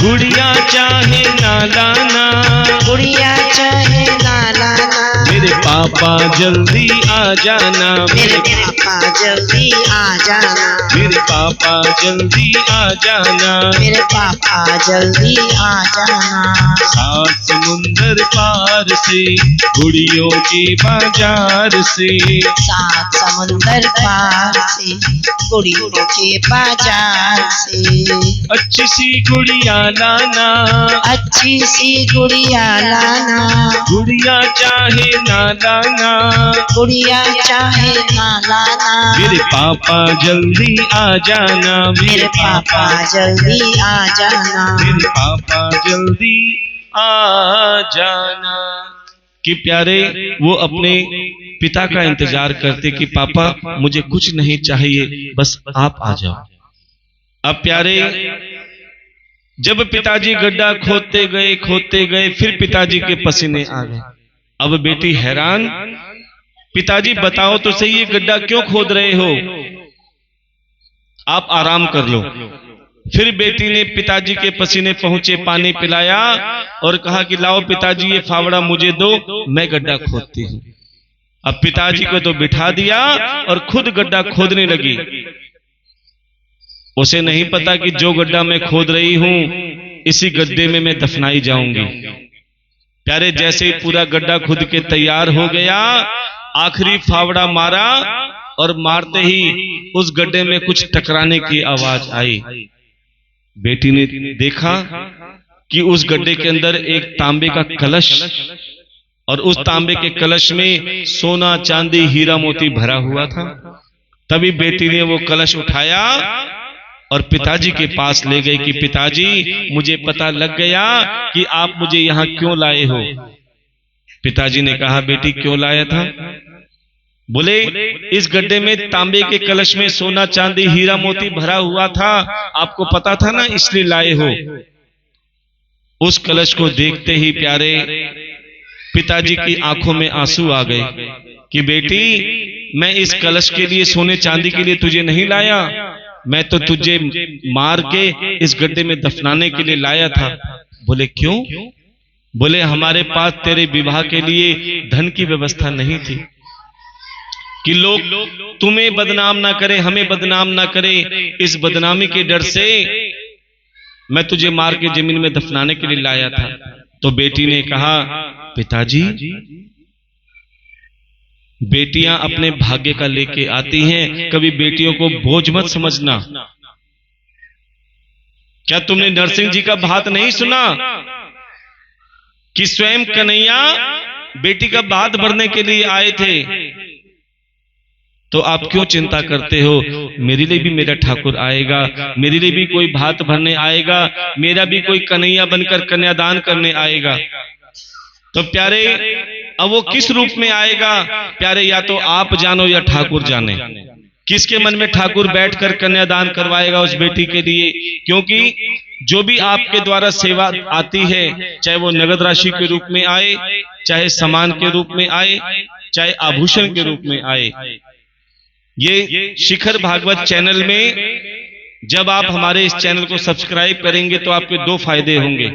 गुड़िया चाहे ना लाना, गुड़िया चाहे ना लाना, मेरे पापा जल्दी आ जाना, मेरे पापा जल्दी आ जाना, मेरे पापा जल्दी आ जाना, मेरे पापा जल्दी आ जाना। सात समुंदर पार से, गुड़ियों के बाजार से, सात समुंदर पार से, गुड़ियों के बाजार से, अच्छी सी गुड़िया लाना, अच्छी सी गुड़िया लाना, गुड़िया चाहे ना लाना, गुड़िया चाहे ना लाना, मेरे पापा जल्दी आ जाना, मेरे पापा जल्दी आ जाना, मेरे पापा जल्दी आ जाना। कि प्यारे वो अपने पिता का इंतजार करते कि पापा मुझे कुछ नहीं चाहिए, बस आप आ जाओ। अब प्यारे जब पिताजी गड्ढा खोदते गए, फिर पिताजी के पसीने आ गए। अब बेटी हैरान, पिताजी बताओ तो सही ये गड्ढा क्यों खोद रहे हो, आप आराम कर लो। फिर बेटी ने पिताजी के पसीने पहुंचे पानी पिलाया और कहा कि लाओ पिताजी ये फावड़ा मुझे दो, मैं गड्ढा खोदती हूं। अब पिताजी को तो बिठा दिया और खुद गड्ढा खोदने लगी। उसे नहीं पता कि जो गड्ढा मैं खोद रही हूं इसी गड्ढे में मैं दफनाई जाऊंगी। प्यारे जैसे ही पूरा गड्ढा खुद के तैयार हो गया, आखिरी फावड़ा मारा और मारते ही उस गड्ढे में कुछ टकराने की आवाज आई। बेटी ने देखा कि उस गड्ढे के अंदर एक तांबे का कलश और उस तांबे के कलश में सोना चांदी हीरा मोती भरा हुआ था। तभी बेटी ने वो कलश उठाया और पिताजी के पास ले गई कि पिताजी मुझे पता लग गया कि आप मुझे यहां क्यों लाए हो। पिताजी ने कहा बेटी क्यों लाया था? बोले इस गड्ढे में तांबे के कलश में सोना चांदी हीरा मोती भरा हुआ था, आपको पता था ना इसलिए लाए हो। उस कलश को देखते ही प्यारे पिताजी की आंखों में आंसू आ गए कि बेटी मैं इस कलश के लिए सोने चांदी के लिए तुझे नहीं लाया, मैं तो तुझे मार के इस गड्ढे में दफनाने के लिए लाया था। बोले क्यों? बोले हमारे पास तेरे विवाह के लिए धन की व्यवस्था नहीं थी कि लोग तुम्हें बदनाम ना करे, हमें बदनाम ना करे। इस बदनामी के डर से मैं तुझे मार के जमीन में दफनाने के लिए लाया था। तो बेटी ने कहा पिताजी बेटियां अपने भाग्य का लेके आती हैं, कभी बेटियों को बोझ मत समझना। क्या तुमने नरसिंह जी का बात नहीं सुना कि स्वयं कन्हैया बेटी का भात भरने के लिए आए थे? तो आप क्यों चिंता करते हो? मेरे लिए भी मेरा ठाकुर आएगा, मेरे लिए भी कोई भात भरने आएगा, मेरा भी कोई कन्हैया बनकर कन्यादान करने आएगा। तो प्यारे अब वो किस रूप में आएगा प्यारे, या तो आप जानो या ठाकुर जाने। किसके मन में ठाकुर बैठकर कन्यादान करवाएगा उस बेटी के लिए? क्योंकि जो भी आपके द्वारा सेवा आती है, चाहे वो नगद राशि के रूप में आए, चाहे सामान के रूप में आए, चाहे आभूषण के रूप में आए, ये शिखर भागवत चैनल में जब आप हमारे इस चैनल को सब्सक्राइब करेंगे तो आपके दो फायदे होंगे।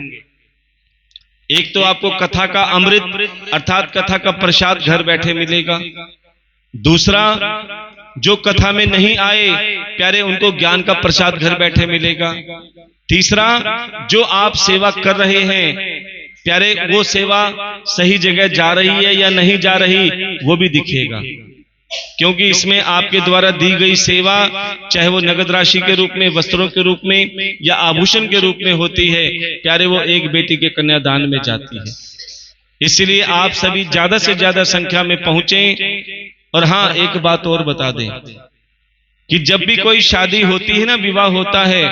एक तो आपको कथा का अमृत अर्थात कथा का प्रसाद घर बैठे मिलेगा। दूसरा जो कथा में नहीं आए प्यारे उनको ज्ञान का प्रसाद घर बैठे मिलेगा। तीसरा जो आप सेवा कर रहे हैं प्यारे वो सेवा सही जगह जा रही है या नहीं जा रही वो भी दिखेगा। क्योंकि इसमें आपके द्वारा दी गई सेवा चाहे वो नगद राशि के रूप में, वस्त्रों के रूप में या आभूषण के रूप में होती है प्यारे, वो एक बेटी के कन्यादान में जाती है। इसलिए आप सभी ज्यादा से ज्यादा संख्या में पहुंचे। और हाँ एक बात और बता दें कि जब भी कोई शादी होती है ना, विवाह होता है,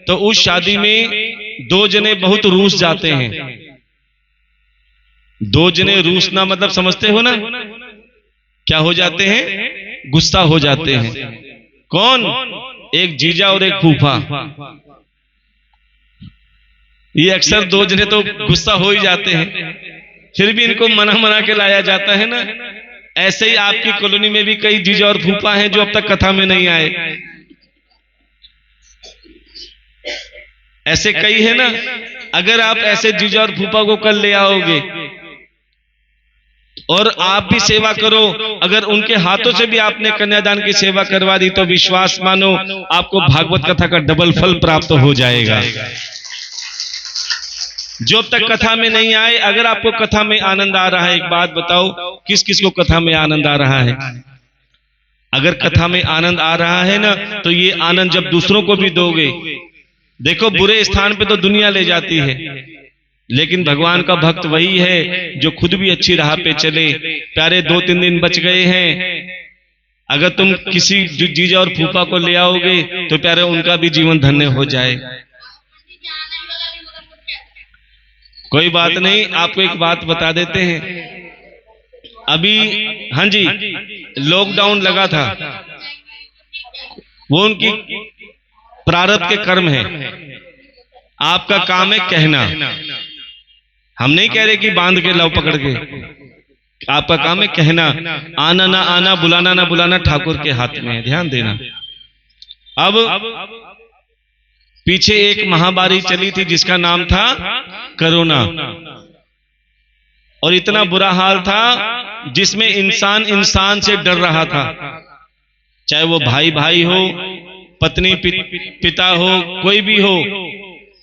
तो उस शादी में दो जने बहुत रूस जाते हैं। दो जने रूसना मतलब समझते हो ना, क्या हो जाते हैं? गुस्सा हो जाते हैं। कौन? एक जीजा और एक फूफा। ये अक्सर दो जने तो गुस्सा हो ही जाते हैं, फिर भी इनको मना के लाया जाता है ना। ऐसे ही आपकी कॉलोनी में भी कई जीजा और फूफा हैं जो अब तक कथा में नहीं आए। ऐसे कई है ना, अगर आप ऐसे जीजा और फूफा को कल ले आओगे और आप भी सेवा करो, अगर उनके हाथों से भी आपने कन्यादान की सेवा करवा दी तो विश्वास मानो आपको भागवत कथा का डबल फल प्राप्त हो जाएगा। जो अब तक कथा में नहीं आए, अगर आपको कथा में आनंद आ रहा है, एक बात बताओ, किस किस को कथा में आनंद आ रहा है? अगर कथा में आनंद आ रहा है ना, तो ये आनंद जब दूसरों को भी दोगे, देखो बुरे स्थान पे तो दुनिया ले जाती है, लेकिन भगवान का भक्त वही है जो खुद भी अच्छी राह पे चले। प्यारे 2-3 दिन बच गए हैं, अगर तुम किसी जीजा और फूफा को ले आओगे तो प्यारे उनका भी जीवन धन्य हो जाए। कोई बात नहीं, आपको एक बात बता देते हैं। अभी हाँ जी, लॉकडाउन लगा था, वो उनकी प्रारब्ध के कर्म है। आपका काम है कहना, हम नहीं कह रहे कि बांध के लाओ पकड़ के, आपका काम है कहना। आना ना आना, बुलाना ना बुलाना ठाकुर के हाथ में है, ध्यान देना। अब पीछे एक महामारी चली थी जिसका नाम था कोरोना, और इतना बुरा हाल था जिसमें इंसान इंसान से डर रहा था, चाहे वो भाई भाई हो, पत्नी पिता हो, कोई भी हो।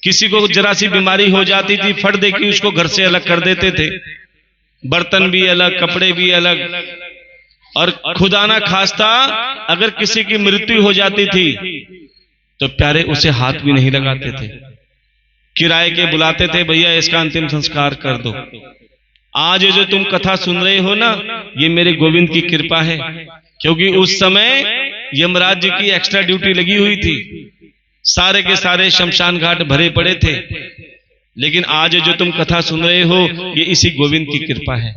किसी को जरा सी बीमारी हो जाती थी, फट दे के उसको घर से अलग कर देते थे, बर्तन भी अलग, कपड़े भी अलग, और खुदा ना खास्ता अगर किसी की मृत्यु हो जाती थी तो प्यारे उसे हाथ भी नहीं लगाते थे, किराए के बुलाते थे, भैया इसका अंतिम संस्कार कर दो। आज जो तुम कथा सुन रहे हो ना, ये मेरे गोविंद की कृपा है, क्योंकि उस समय यमराज जी की एक्स्ट्रा ड्यूटी लगी हुई थी, सारे के सारे शमशान घाट भरे पड़े थे। लेकिन आज जो तुम कथा सुन रहे हो, ये इसी गोविंद की कृपा है।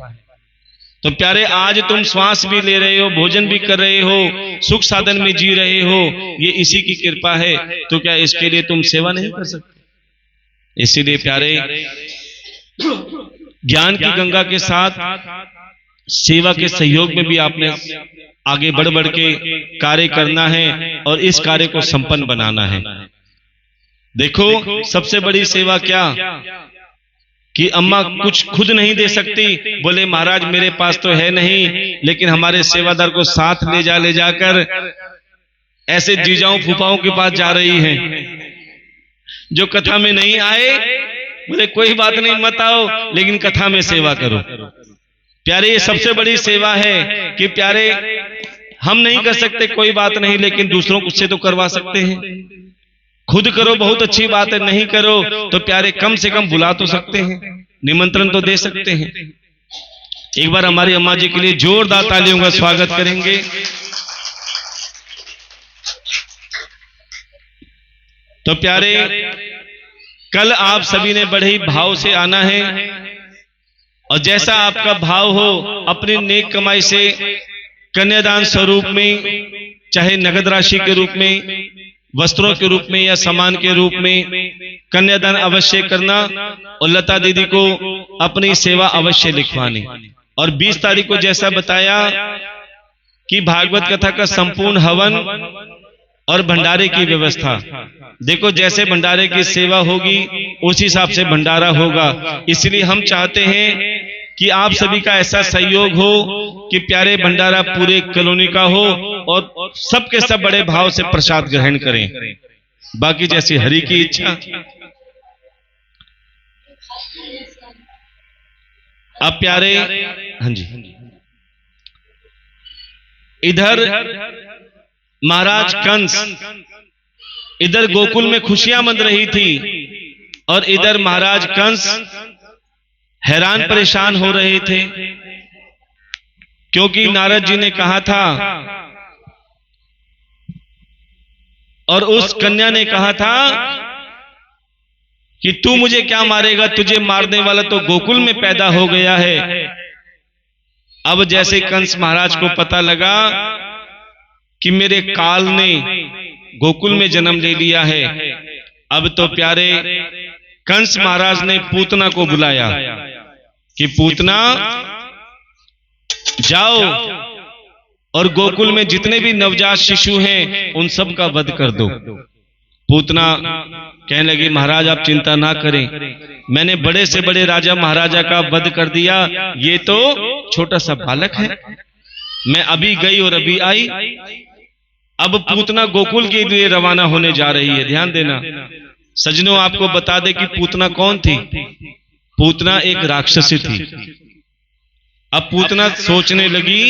तो प्यारे आज तुम श्वास भी ले रहे हो, भोजन भी कर रहे हो, सुख साधन में जी रहे हो, ये इसी की कृपा है। तो क्या इसके लिए तुम सेवा नहीं कर सकते? इसीलिए प्यारे ज्ञान की गंगा के साथ सेवा के सहयोग में भी आपने आगे बढ़ बढ़ के कार्य करना है और इस कार्य को संपन्न बनाना है। देखो सबसे बड़ी सेवा क्या कि अम्मा कुछ खुद नहीं दे सकती, बोले महाराज मेरे पास तो है नहीं, लेकिन हमारे सेवादार को साथ ले जाकर ऐसे जीजाओं फूफाओं के पास जा रही हैं जो कथा में नहीं आए, बोले कोई बात नहीं मत आओ, लेकिन कथा में सेवा करो। प्यारे ये सबसे बड़ी सेवा है कि प्यारे हम नहीं कर सकते कोई बात नहीं, लेकिन दूसरों से तो करवा सकते हैं। खुद करो बहुत अच्छी बात है, नहीं करो तो प्यारे कम से कम बुला तो सकते हैं, निमंत्रण तो दे सकते हैं। एक बार हमारी अम्मा जी के लिए जोरदार तालियों का स्वागत करेंगे। तो प्यारे कल आप सभी ने बड़े ही भाव से आना है, और जैसा आपका भाव हो अपनी नेक कमाई से कन्यादान स्वरूप में, चाहे नगद राशि के रूप में, वस्त्रों के रूप में या सामान के रूप में कन्यादान अवश्य करना, और लता दीदी को अपनी सेवा अवश्य लिखवानी। और 20 तारीख को जैसा बताया कि भागवत कथा का संपूर्ण हवन और भंडारे की व्यवस्था, देखो जैसे भंडारे की सेवा होगी उस हिसाब से भंडारा होगा। इसलिए हम चाहते हैं कि आप सभी का ऐसा सहयोग हो कि प्यारे भंडारा पूरे कॉलोनी का हो और सबके सब बड़े भाव से प्रसाद ग्रहण करें, बाकी जैसी हरि की इच्छा। अब प्यारे हाँ जी, इधर महाराज कंस इधर गोकुल में खुशियां मन रही थी, और इधर महाराज कंस हैरान परेशान हो रहे थे, क्योंकि नारद जी ने कहा था और उस कन्या ने कहा था कि तू मुझे क्या मारेगा, तुझे मारने वाला तो गोकुल में पैदा हो गया है। अब जैसे कंस महाराज को पता लगा कि मेरे काल ने गोकुल में जन्म ले लिया है, अब तो प्यारे कंस महाराज ने पूतना को बुलाया कि पूतना जाओ और गोकुल में जितने भी नवजात शिशु हैं उन सब का वध कर दो। पूतना कहने लगी, महाराज आप चिंता ना करें, मैंने बड़े से बड़े राजा महाराजा का वध कर दिया, ये तो छोटा सा बालक है। मैं अभी गई और अभी आई। अब पूतना गोकुल के लिए रवाना होने जा रही है। ध्यान देना सज्जनों, आपको बता दे कि पूतना कौन थी। पूतना एक राक्षसी थी। अब पूतना सोचने लगी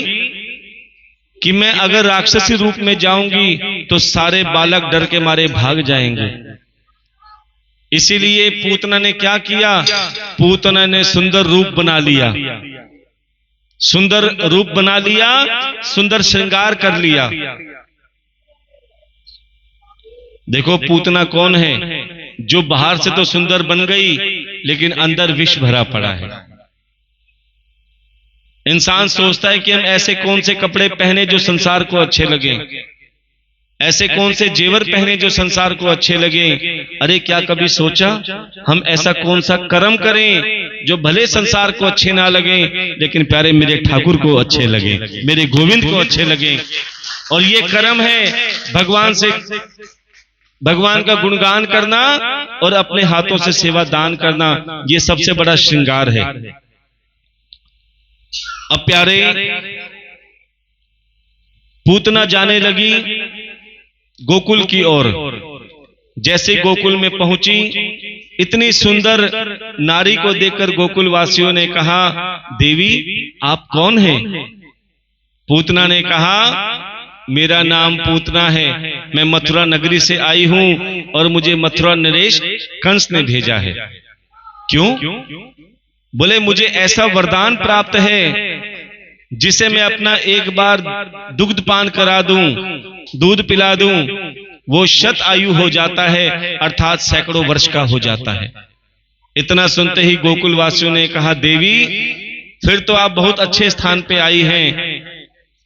कि मैं अगर राक्षसी रूप में जाऊंगी तो सारे बालक डर के मारे भाग जाएंगे। इसीलिए पूतना ने क्या किया, पूतना ने सुंदर रूप बना लिया, सुंदर रूप बना लिया, सुंदर श्रृंगार कर लिया। देखो पूतना कौन है, जो बाहर से तो सुंदर बन गई लेकिन अंदर विष भरा पड़ा है। इंसान सोचता है कि हम ऐसे कौन से कपड़े पहने जो संसार को अच्छे लगे, ऐसे कौन से जेवर पहने जो संसार को अच्छे लगे। अरे क्या कभी सोचा हम ऐसा कौन सा कर्म करें जो भले संसार को अच्छे ना लगे लेकिन प्यारे मेरे ठाकुर को अच्छे लगे, मेरे गोविंद को अच्छे लगे। और ये कर्म है भगवान का गुणगान करना और अपने हाथों से सेवा दान करना, ये सबसे बड़ा श्रृंगार है। अब प्यारे पूतना जाने लगी गोकुल की ओर। जैसे गोकुल में पहुंची, इतनी सुंदर नारी को देखकर गोकुल वासियों ने कहा, देवी आप कौन हैं? पूतना ने कहा, मेरा नाम पूतना है, मैं मथुरा नगरी से आई हूं और मुझे मथुरा नरेश कंस ने भेजा है। क्यों? बोले मुझे ऐसा वरदान प्राप्त है जिसे मैं अपना एक बार दुग्ध पान करा दूं, दूध पिला दूं, वो शत आयु हो जाता है, अर्थात सैकड़ों वर्ष का हो जाता है। इतना सुनते ही गोकुल वासियों ने कहा, देवी फिर तो आप बहुत अच्छे स्थान पे आई हैं,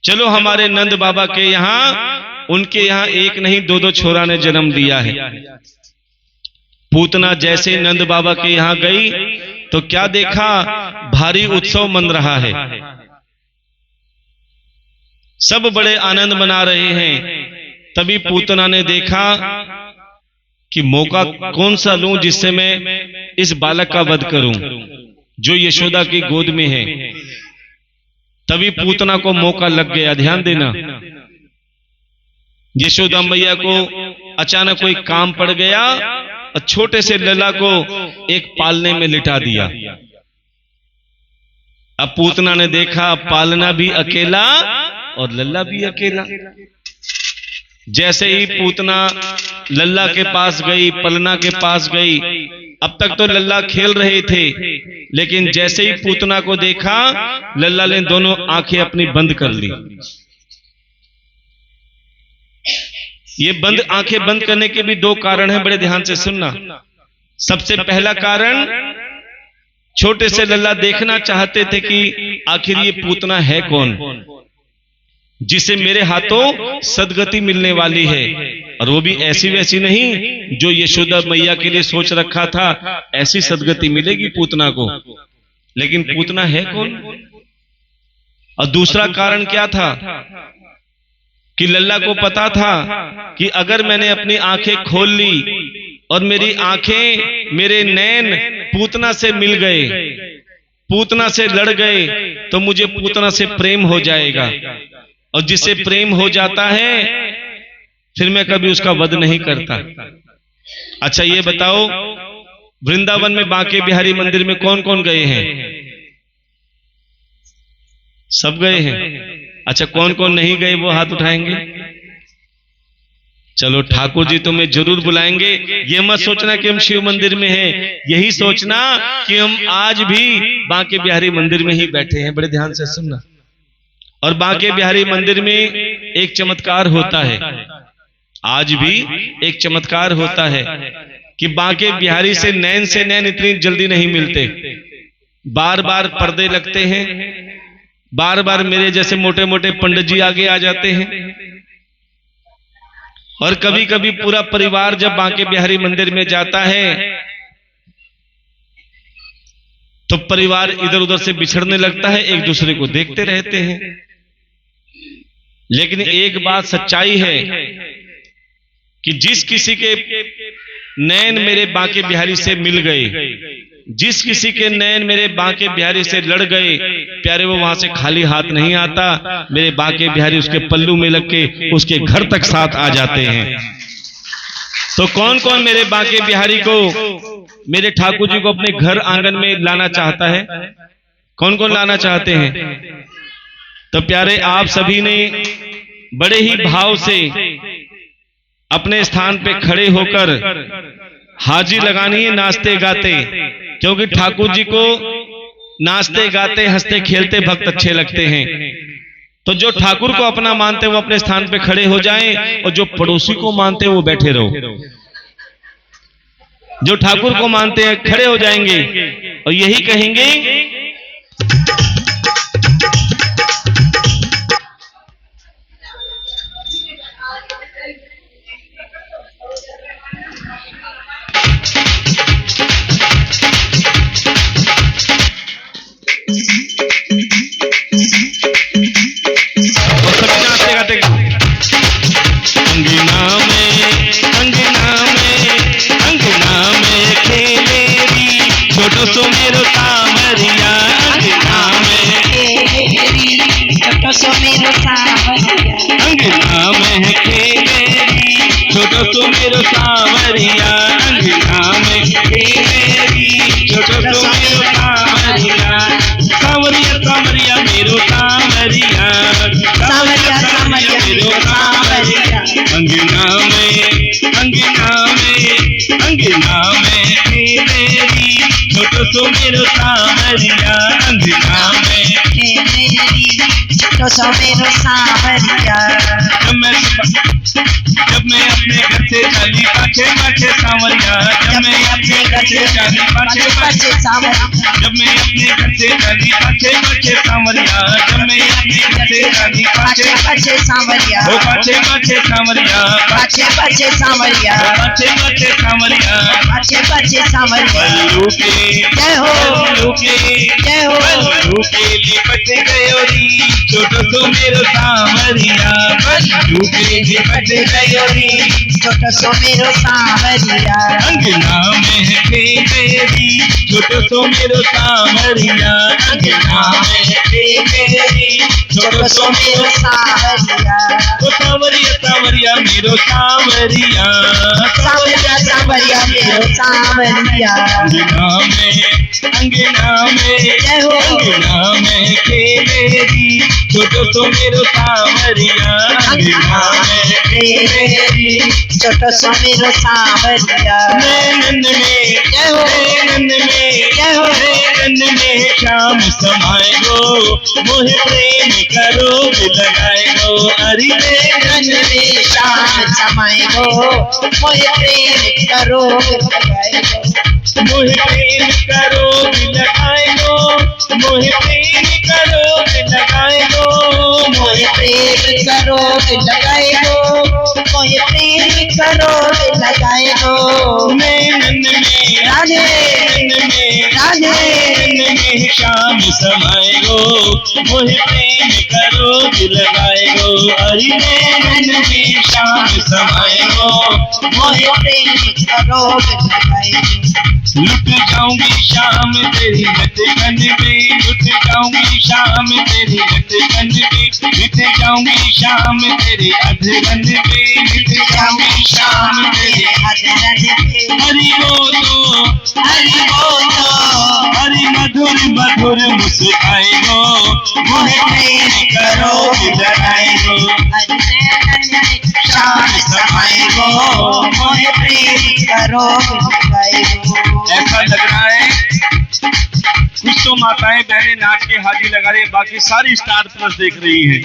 चलो हमारे नंद बाबा के यहाँ, उनके यहाँ एक नहीं दो दो छोरा ने जन्म दिया है। पूतना जैसे नंद बाबा के यहाँ गई तो क्या देखा, भारी उत्सव मन रहा है, सब बड़े आनंद मना रहे हैं। तभी पूतना ने देखा कि मौका कौन सा लूं जिससे मैं इस बालक का वध करूं जो यशोदा की गोद में है। तभी पूतना को मौका लग गया। ध्यान देना, यशोदा मैया को अचानक कोई काम पड़ गया और छोटे से लल्ला को एक पालने में लिटा दिया। अब पूतना ने देखा पालना भी अकेला और लल्ला भी अकेला। जैसे ही पूतना लल्ला के पास गई, पलना के पास गई, अब तक तो लल्ला खेल रहे थे, लेकिन जैसे ही पूतना को देखा लल्ला ने दोनों आंखें अपनी बंद कर ली। ये आंखें बंद करने के भी दो कारण हैं, बड़े ध्यान से सुनना। सबसे पहला कारण, छोटे से लल्ला देखना चाहते थे कि आखिर ये पूतना है कौन जिसे मेरे हाथों सदगति मिलने वाली है, और वो भी ऐसी वैसी नहीं जो यशोदा मैया के लिए सोच रखा था ऐसी सदगति मिलेगी पूतना को, लेकिन पूतना है कौन। और दूसरा कारण क्या था कि लल्ला को पता था कि अगर मैंने अपनी आंखें खोल ली और मेरी आंखें, मेरे नैन पूतना से मिल गए, पूतना से लड़ गए, तो मुझे पूतना से प्रेम हो जाएगा, और जिससे प्रेम हो जाता है फिर मैं कभी उसका वध नहीं करता। अच्छा ये बताओ, वृंदावन में बांके बिहारी मंदिर में कौन कौन गए हैं? सब गए हैं। अच्छा कौन कौन नहीं गए वो हाथ उठाएंगे। चलो ठाकुर जी तुम्हें जरूर बुलाएंगे। ये मत सोचना कि हम शिव मंदिर में हैं, यही सोचना कि हम आज भी बांके बिहारी मंदिर में ही बैठे हैं। बड़े ध्यान से सुनना। और बांके बिहारी मंदिर में एक चमत्कार होता है, आज भी एक चमत्कार होता है कि बांके बिहारी से नैन इतनी जल्दी नहीं मिलते। बार बार पर्दे लगते हैं, बार बार मेरे जैसे मोटे मोटे पंडित जी आगे आ जाते हैं, और कभी कभी पूरा परिवार जब बांके बिहारी मंदिर में जाता है तो परिवार इधर उधर से बिछड़ने लगता है, एक दूसरे को देखते रहते हैं। लेकिन एक बात सच्चाई है कि जिस किसी के नैन मेरे बांके बिहारी से मिल गए, जिस किसी के नैन मेरे बांके बिहारी से लड़ गए, प्यारे वो वहां से खाली हाथ नहीं आता, मेरे बांके बिहारी उसके पल्लू में लग के उसके घर तक साथ आ जाते हैं। तो कौन कौन मेरे बांके बिहारी को, मेरे ठाकुर जी को अपने घर आंगन में लाना चाहता है? कौन कौन लाना चाहते हैं? तो प्यारे आप सभी ने बड़े ही भाव से अपने स्थान पे खड़े होकर हाजिरी लगानी है नाचते गाते, क्योंकि ठाकुर जी को नाचते गाते हंसते खेलते भक्त अच्छे लगते हैं। तो जो ठाकुर को अपना मानते हैं वो अपने स्थान पे खड़े हो जाएं, और जो पड़ोसी को मानते हैं वो बैठे रहो। जो ठाकुर को मानते हैं खड़े हो जाएंगे और यही कहेंगे, जब मैं अपने घर से चाली पाछे पाछे सांवरिया, जब मैं अपने घर से चाली पाछे पाछे सांवरिया, जब मैं अपने घर से चाली पाछे पाछे सांवरिया, जब मैं अपने घर से चाली पाछे पाछे सांवरिया, ओ पाछे पाछे सांवरिया, पाछे पाछे सांवरिया, पाछे पाछे सांवरिया, पाछे पाछे सांवरिया, बल्लू के जय हो, बल्लू के जय हो, बल्लू के लिपट गयो री छोटो सो मेरो सांवरिया, बल्लू के लिपट गयो री छोटो सो मेरो सांवरिया, अंगना में खेलेरी छोटो सो मेरो सांवरिया, अंगना में खेलेरी छोटो सो मेरो सांवरिया, ओ सांवरिया सांवरिया मेरो सांवरिया, सांवरिया सांवरिया मेरो सांवरिया, अंगना में जय हो, अंगना में खेलेरी छोटो सो मेरो सांवरिया, अंगना में खेलेरी छोटो सो मेरो सांवरिया, नैनन में जय हो, नैनन में जय हो, नैनन में शाम समाए गो मोहे प्रेम करो लगाए गो, अरे नैनन में शाम समाए गो मोहे प्रेम करो लगाए गो, मोहे प्रेम करो लगाए गो, मोहे प्रेम करो लगाए गो, मोहे प्रेम करो लगाए गो, मोहे प्रेम करो लगाए गो, नैनन में राधे, नैनन में राधे, नैनन में शाम समाए गो मोहे प्रेम करो लगाए गो, अरे नैनन में शाम समाए गो मोहे प्रेम करो लगाए गो, लुट जाऊंगी शाम तेरी नटकन में, लुट जाऊंगी शाम तेरी नटकन में, मिट जाऊंगी शाम तेरे अधरन में, मिट जाऊंगी शाम तेरे अधरन में, हरि बोलो हरि बोलो, हरि मधुर मधुर मुस्काए गो मोहे प्रेम करो लगाए गो, हरि नैनन शाम समाए गो मोहे प्रेम करो लगाए गो। ऐसा लग रहा है कुछ तो माताएं बहनें नाच के हाथी लगा रही है, बाकी सारी स्टार प्लस देख रही हैं,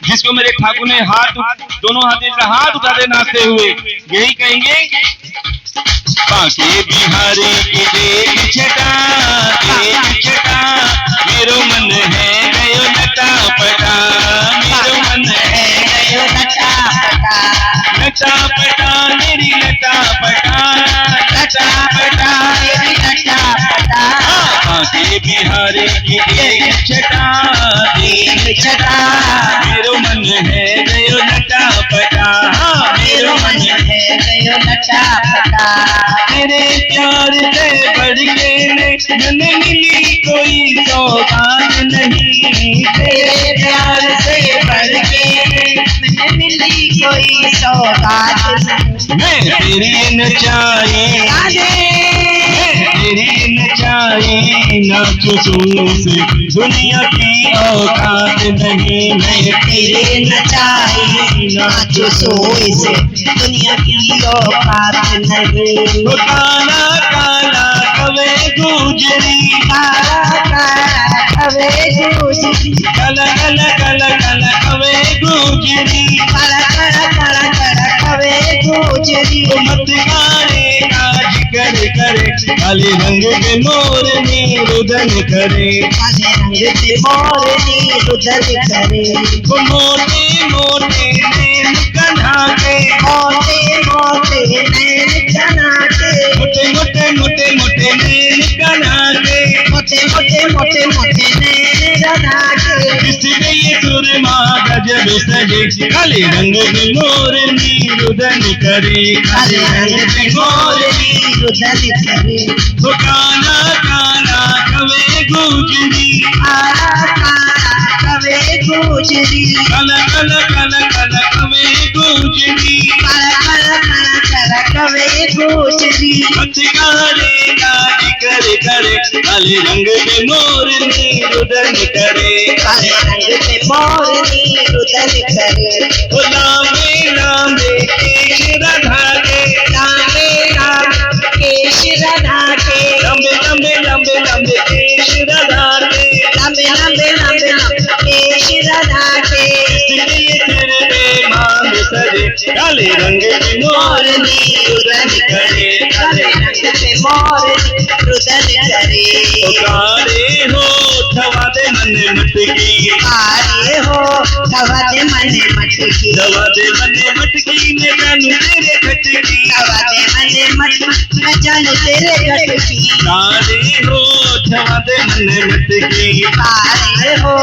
जिसको मेरे ठाकुर ने दोनों हाथ उठाते नाचते हुए यही कहेंगे, बाके बिहारी की देख छटा मेरो मन है गयो लटा पटा, मेरो मन है गयो लटा पटा, लटा पटा मेरी लटा पटा, लटा पटा मेरी लटा पटा, बाके बिहारी की देख छटा मेरो मन है गयो लटा पटा, मेरो मन है गयो लटापटा। तेरे प्यार से बढ़ के मन मिली कोई सौगात नहीं। तेरे प्यार से बढ़ के मन मिली कोई सौगात नहीं। मैं तेरी नचाई, मैं तेरी नचाई नाचो से दुनिया की औकात नहीं। मैं तेरे नचाई नाचो सोए से दुनिया की औकात नहीं। वो काला काला कवे गुजरी, काला काला कवे गुजरी, काला काला काला काला कवे गुजरी। काला काला काला काला कवे गुजरी। वो मत गाने का जिक्र करे, काले रंग के मोरनी रुदन करे। काले रंग के मोरनी रुदन करे। वो मोटे मोटे नैन कन्हा के, मोटे मोटे नैन कन्हा के, मोटे मोटे मोटे मोटे नैन कन्हा के। मोटे मोटे मोटे मोटे नैन कन्हा के। इसलिए ये सुरमा गजब सजे, काले रंग के मोरनी रुदन करे। काले रंग के मोरनी रुदन करे। वो काला काला कवे गुजरी, काला काला कवे गुजरी, काला काला काला काला कवे गुजरी। काला काला काला काला कवे गुजरी। मत गाने का जिक्र करे, काले रंग के मोरनी रुदन करे। काले रंग के मोरनी रुदन करे। वो लांबे लांबे केश राधा के, लांबे लांबे केश राधा के, लंबे लंबे लंबे लंबे केश राधा के। लंबे लंबे लंबे लंबे केश राधा के। इसलिए तेरे पे मांग सजे, काले रंग की मोरनी रुदन करे। काले रंग के मोरनी रुदन करे। ओ काले हो थवा दे मन मटकी, काले हो थवा दे मन मटकी, थवा दे मन मटकी में जानू तेरे खटकी। थवा दे मन मटकी मैं जानू तेरे खटकी। काले हो थवा दे मन मटकी, काले हो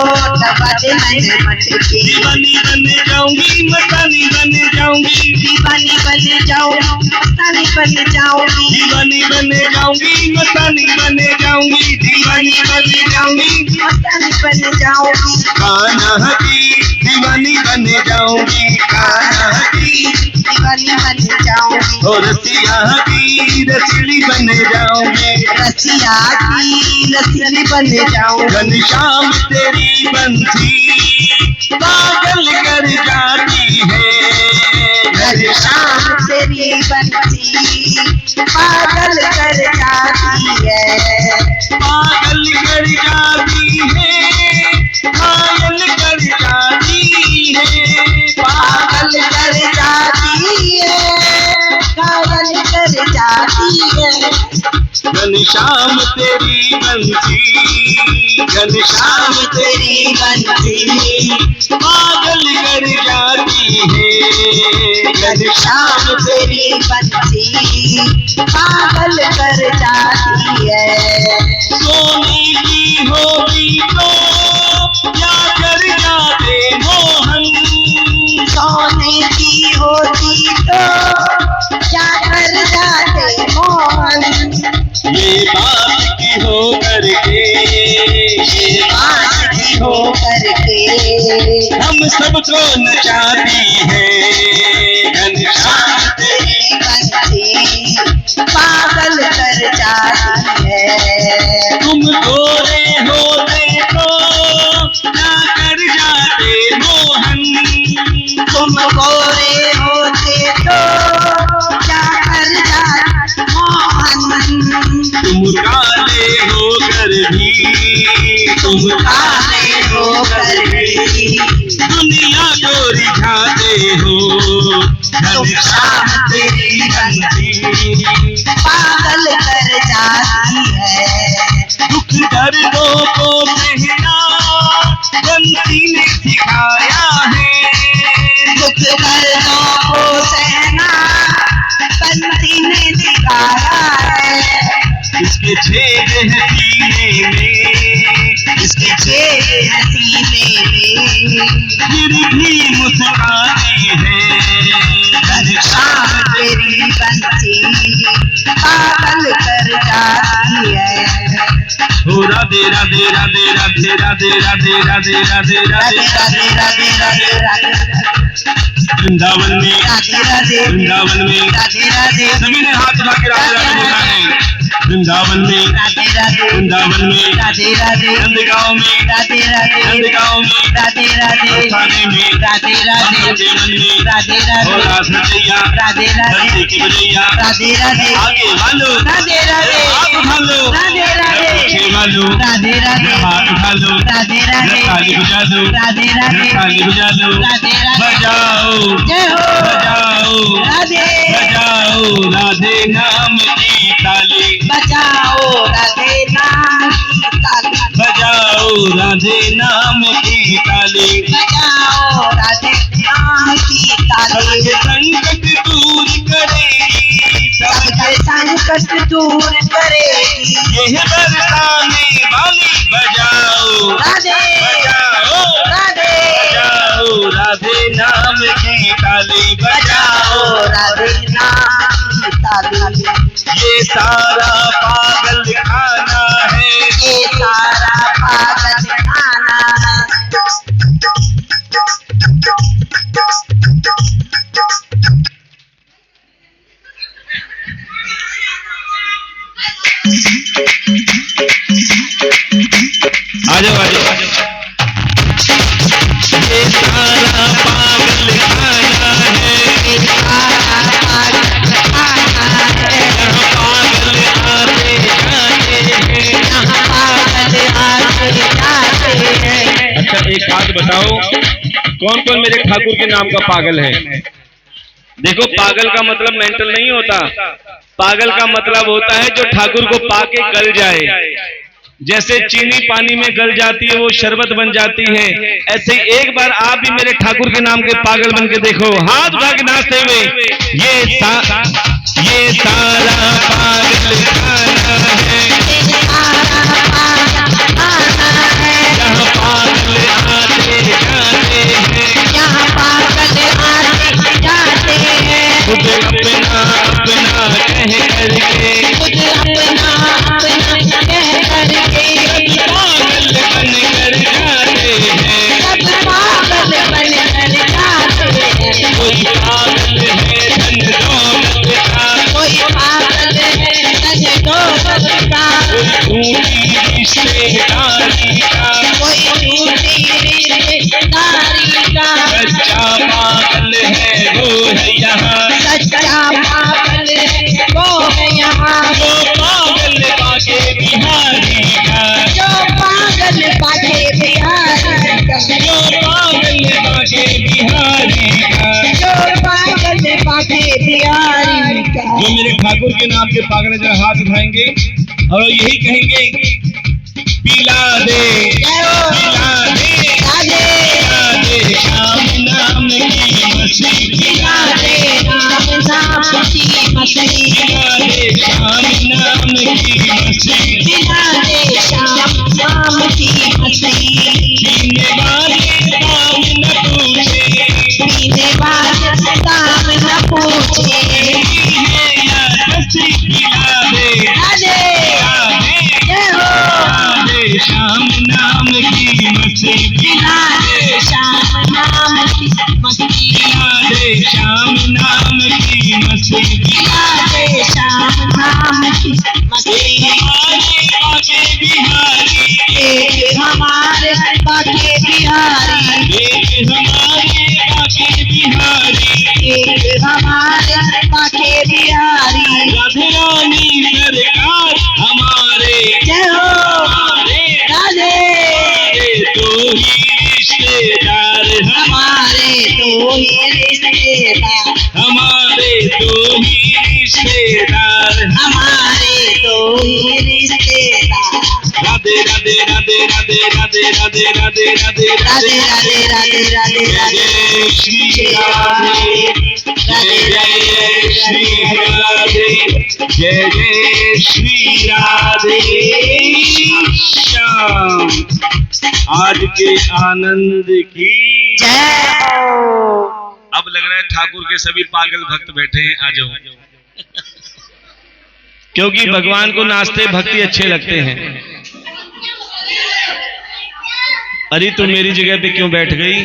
थवा दे मन मटकी। दीवानी बन जाऊंगी मस्तानी बन जाऊंगी, दीवानी बन जाऊंगी मस्तानी बन जाऊंगी। दीवानी बन जाऊंगी मस्तानी बन जाऊंगी, दीवानी बन जाऊंगी मस्तानी बन जाऊंगी। कान्हा की दीवानी बन जाऊंगी, कान्हा की दीवानी बन जाऊंगी। और रसिया की रसीली बन जाऊंगी, रसिया की रसीली बन जाऊंगी। घनश्याम तेरी बंसी पागल कर जाती है। घनश्याम तेरी बंसी पागल कर जाती है। पागल कर जाती है, पागल कर जाती है, पागल कर जाती है, पागल कर जाती है। घनश्याम तेरी बंसी, घनश्याम तेरी बंसी पागल कर जाती है। घनश्याम तेरी बंसी पागल कर जाती है। सोने की होगी तो क्या कर जाते मोहन, सोने की होती तो क्या कर जाते मोहन। ये बात की हो करके, ये बात की हो करके हम सबको नचाती है। घनश्याम तेरी बंसी पागल कर जाती है। तुम गोरे होते तो क्या कर जाते मोहन, तुम गोरे होते तो क्या कर जाते मोहन। तुम काले होकर भी, तुम काले होकर भी दुनिया को रिझाते हो। घनश्याम तेरी बंसी पागल कर जाती है। दुख दर्दों को सहना बंसी ने सिखाया है। दुख दर्दों को सहना बंसी ने सिखाया है। इसके छेद है सीने में, इसके चेहरे नसीबे में फिर भी मुस्काते हैं। हर शाम तेरी बंसी पागल कर जाती है। हो राधे राधे राधे राधे राधे राधे राधे राधे राधे राधे राधे राधे राधे राधे वृंदावन में, राधे राधे वृंदावन में राधे राधे सभी ने हाथ उठा के राधे राधे बोलना है। वृंदावन में, राधे राधे वृंदावन में, राधे राधे नंदगांव में, राधे राधे नंदगांव में, राधे राधे थाने में, राधे राधे जीवन में, राधे और राधे रास रचैया, राधे धरती राधे की बजैया, राधे राधे आगे वालो, राधे राधे हाथ उठा लो, राधे राधे पीछे वालो, राधे राधे हाथ उठा लो, राधे राधे ताली बजा दो, राधे राधे ताली बजा दो, राधे राधे बजाओ, जय हो बजाओ, राधे बजाओ राधे नाम की ताली, बजाओ राधे नाम की ताली बजाओ राधे नाम की ताली, बजाओ राधे नाम की ताली संकट दूर करेगी, सबके संकट दूर करेगी यह बरसाने वाली बजाओ, राधे बजाओ, राधे बजाओ राधे नाम की ताली, बजाओ बजाओ राधे नाम की ताली ये सारा पागल खाना है, ये सारा पागल खाना है। आ जाओ आ जाओ। ये सारा पागल खाना है, ये सारा पागल खाना है। यहाँ पागल आते जाते हैं। यहाँ पागल आते जाते हैं। अच्छा एक बात बताओ, कौन कौन मेरे ठाकुर के नाम का पागल है? देखो पागल का मतलब मेंटल नहीं होता, पागल का मतलब होता है जो ठाकुर को पाके गल जाए। जैसे चीनी पानी में गल जाती है वो शरबत बन जाती है, ऐसे एक बार आप भी मेरे ठाकुर के नाम के पागल बन के देखो, हाथ उठा के नाचते हुए। ये सारा पागल खाना है, ये सारा पागल खाना है। यहाँ पागल आते जाते हैं, यहाँ पागल आते जाते हैं। खुद अपना अपना कह करके खुद अपना अपना कह करके पागल बन कर जाते हैं। सब पागल बन कर जाते हैं। कोई पागल है धन दौलत का, कोई पागल है धन दौलत का, कोई झूठी रिश्तेदारी का, कोई झूठी रिश्तेदारी का। सच्चा पागल है वो है यहाँ, सच्चा पागल है वो है यहाँ। वो पागल बाके बिहारी का, जो पागल बाके बिहारी का, जो पागल बाके बिहारी का। जो पागल बाके बिहारी का। जो मेरे ठाकुर के नाम के पागल जरा हाथ उठाएंगे और यही कहेंगे, पिला दे जय हो पिला दे राधे पिला दे श्याम नाम की मछली, पिला दे राम नाम की मछली। पिला दे श्याम नाम की मछली, पिला दे श्याम नाम की मछली। पीने वाले दाम न पूछे, पीने वाले दाम न पूछे। मेरी है या रस्सी, पिला दे राधे पिला दे जय हो पिला दे श्याम नाम की मछली, पिला दे श्याम नाम की मछली। पिला दे श्याम नाम की मछली। पिला दे श्याम नाम की मछली। हमारे बाके बिहारी, एक हमारे बाके बिहारी, एक हमारे बाके बिहारी, एक हमारे बाके बिहारी। राधे रानी सरकार हमारे, जय हो हमारे राधे दो ही रिश्तेदार, हमारे दो ही रिश्तेदार, हमारे दो ही रिश्तेदार। हमारे दो ही रिश्तेदार। राधे राधे राधे राधे राधे राधे राधे राधे राधे राधे राधे राधे राधे जय श्री राधे, जय जय श्री राधे, जय जय श्री राधे श्याम। आज के आनंद की जय हो। अब लग रहा है ठाकुर के सभी पागल भक्त बैठे हैं, आ जाओ। क्योंकि भगवान को नाचते भक्ति अच्छे लगते हैं। अरे तुम मेरी जगह पे क्यों बैठ गई?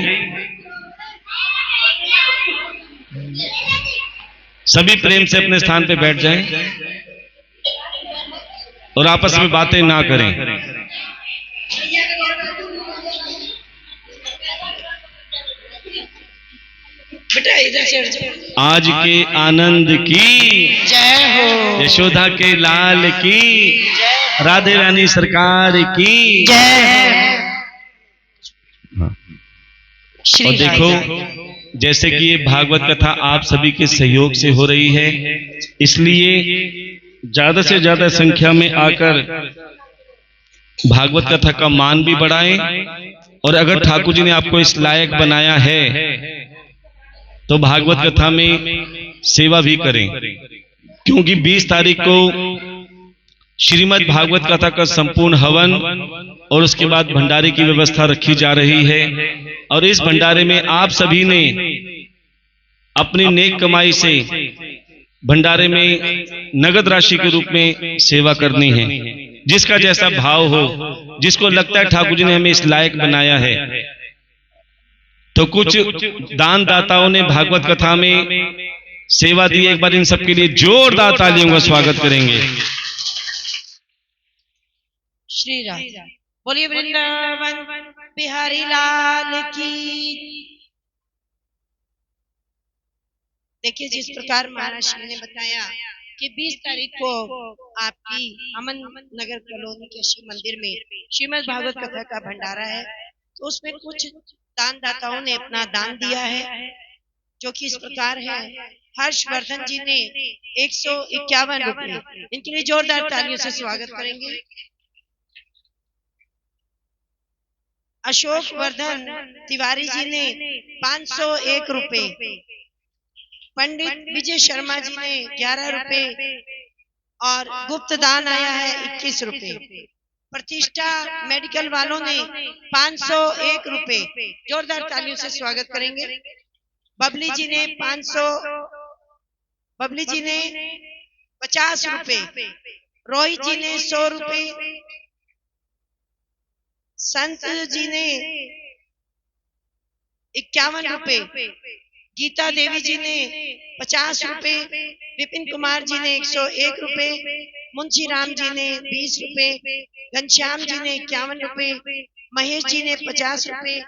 सभी प्रेम से अपने स्थान पे बैठ जाएं और आपस में बातें ना करें। बेटा इधर से आज के आनंद की जय हो। यशोदा के लाल की, राधे रानी सरकार की जय हाँ। श्री और देखो, जैसे कि ये भागवत कथा आप सभी के सहयोग से हो रही है, इसलिए ज्यादा से ज्यादा संख्या में आकर भागवत कथा का मान भी बढ़ाएं। और अगर ठाकुर जी ने आपको इस लायक बनाया है तो भागवत कथा में सेवा भी करें, क्योंकि 20 तारीख को श्रीमद् भागवत कथा का संपूर्ण हवन और उसके बाद भंडारे की व्यवस्था रखी जा रही है। और इस भंडारे में आप सभी ने अपनी नेक कमाई से भंडारे में नगद राशि के रूप में सेवा करनी है। जिसका जैसा भाव हो, जिसको लगता है ठाकुर जी ने हमें इस लायक बनाया है, तो कुछ दान दाताओं ने भागवत कथा में सेवा दी। एक बार इन सबके लिए जोरदार तालियों का स्वागत करेंगे। श्री राधे। बोलिए वृंदावन बिहारी लाल की। देखिए, जिस प्रकार महाराज श्री ने बताया कि 20 तारीख को आपकी अमन नगर कॉलोनी के शिव मंदिर में श्रीमद् भागवत कथा का भंडारा है, तो उसमें कुछ दान दाताओं ने अपना दान दिया है, जो कि इस प्रकार है। हर्षवर्धन जी ने 151 रुपये, इनके लिए जोरदार तालियों से स्वागत करेंगे। अशोक वर्धन तिवारी जी ने 501 रुपये, पंडित विजय शर्मा जी ने 11 रुपये और गुप्त दान आया है 21 रुपये। प्रतिष्ठा मेडिकल वालों ने 501 रुपये, जोरदार तालियों से स्वागत करेंगे। बबली जी ने 50 रुपये, रोहित जी ने 100 रुपये, संत जी ने 51 रुपये, गीता देवी जी ने 50 रुपये, विपिन कुमार जी ने 101 रुपये, मुंशी राम जी ने 20 रुपये, घनश्याम जी ने 51 रुपये, महेश जी ने 50 रुपये,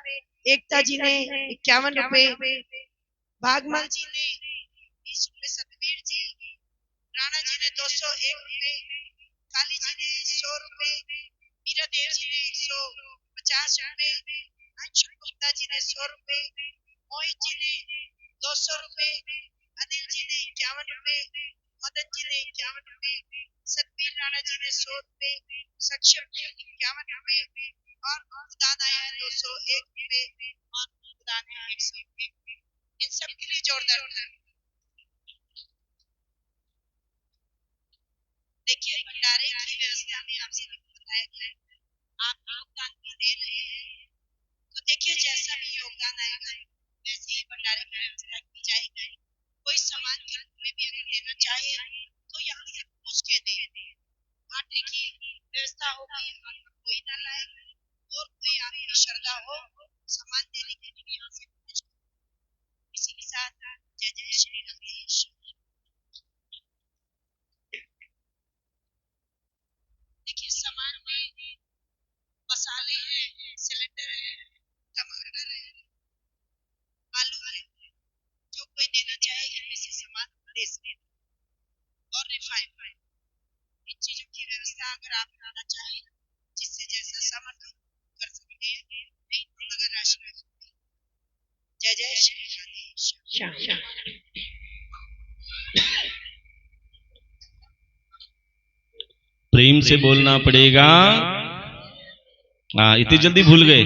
एकता जी ने 51 रुपये, भागमल जी ने 20 रुपये, सतबीर जी, राणा जी ने 201 रुपये, काली जी ने 100 रुपये, मीरा देव जी ने 150 रुपये, अंशु गुप्ता जी ने 100 रुपये, मोहित जी ने 200 रुपये, अनिल जी ने 51 रुपये, मदन जी ने 51 रुपये, सतबीर राणा जी ने 100 रुपये, सक्षम जी 51 रुपये और दान आया है 201 रुपये और दान है 100 रुपये। इन सब के लिए जोरदार देखिए, भंडारे की व्यवस्था में आपसे बताया गया है, आप योगदान भी दे रहे हैं, तो देखिए जैसा भी योगदान आएगा वैसे ही भंडारे की व्यवस्था की जाएगी। कोई सामान के रूप में भी अगर देना चाहे तो यहाँ से पूछ के दे। आटे की व्यवस्था होगी, कोई ना लाए, और कोई आपकी श्रद्धा हो सामान देने के लिए यहाँ से पूछ। इसी के साथ जय जय श्री रमेश। देखिए, सामान में मसाले हैं, सिलेंडर है, टमाटर है, आलू है, जो कोई देना चाहे इनमें से सामान दे सकते हैं। और रिफाइंड, इन चीजों की व्यवस्था अगर आप करना चाहें, जिससे जैसा सामर्थ्य कर सकते हैं, नहीं तो अगर राशि में जय जय श्री राधे। प्रेम से बोलना पड़ेगा। हाँ, इतनी जल्दी भूल गए,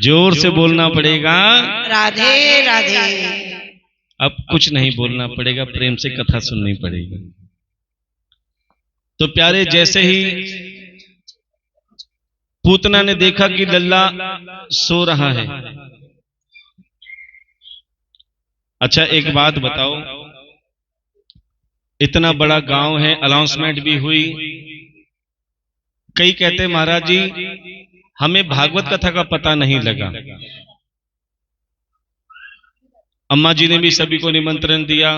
जोर से बोलना पड़ेगा। राधे राधे। अब कुछ नहीं बोलना पड़ेगा, प्रेम से कथा सुननी पड़ेगी। तो प्यारे, जैसे ही पूतना ने देखा कि लल्ला सो रहा है। अच्छा एक बात बताओ, इतना बड़ा गांव है, अनाउंसमेंट भी हुई, कई कहते महाराज जी हमें भागवत कथा का पता नहीं लगा। अम्मा जी ने भी सभी को निमंत्रण दिया,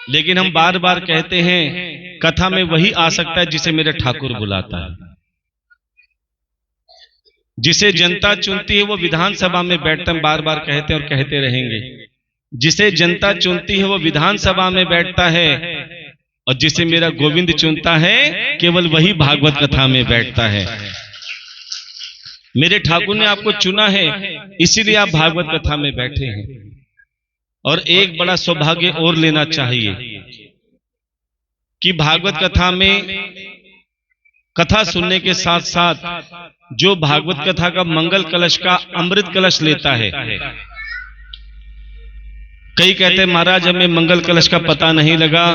लेकिन हम बार बार कहते हैं कथा में वही आ सकता है जिसे मेरा ठाकुर बुलाता है। जिसे जनता चुनती है वो विधानसभा में बैठता है, बार बार कहते हैं और कहते रहेंगे। जिसे जनता चुनती है वो विधानसभा में बैठता है, और जिसे मेरा गोविंद चुनता है केवल वही भागवत कथा में बैठता है। मेरे ठाकुर ने आपको चुना है, इसीलिए आप भागवत कथा में बैठे हैं। और एक बड़ा सौभाग्य और लेना चाहिए कि भागवत कथा में कथा सुनने के साथ साथ जो भागवत कथा का मंगल कलश का अमृत कलश लेता है, कई कहते हैं महाराज हमें मंगल कलश का पता नहीं लगा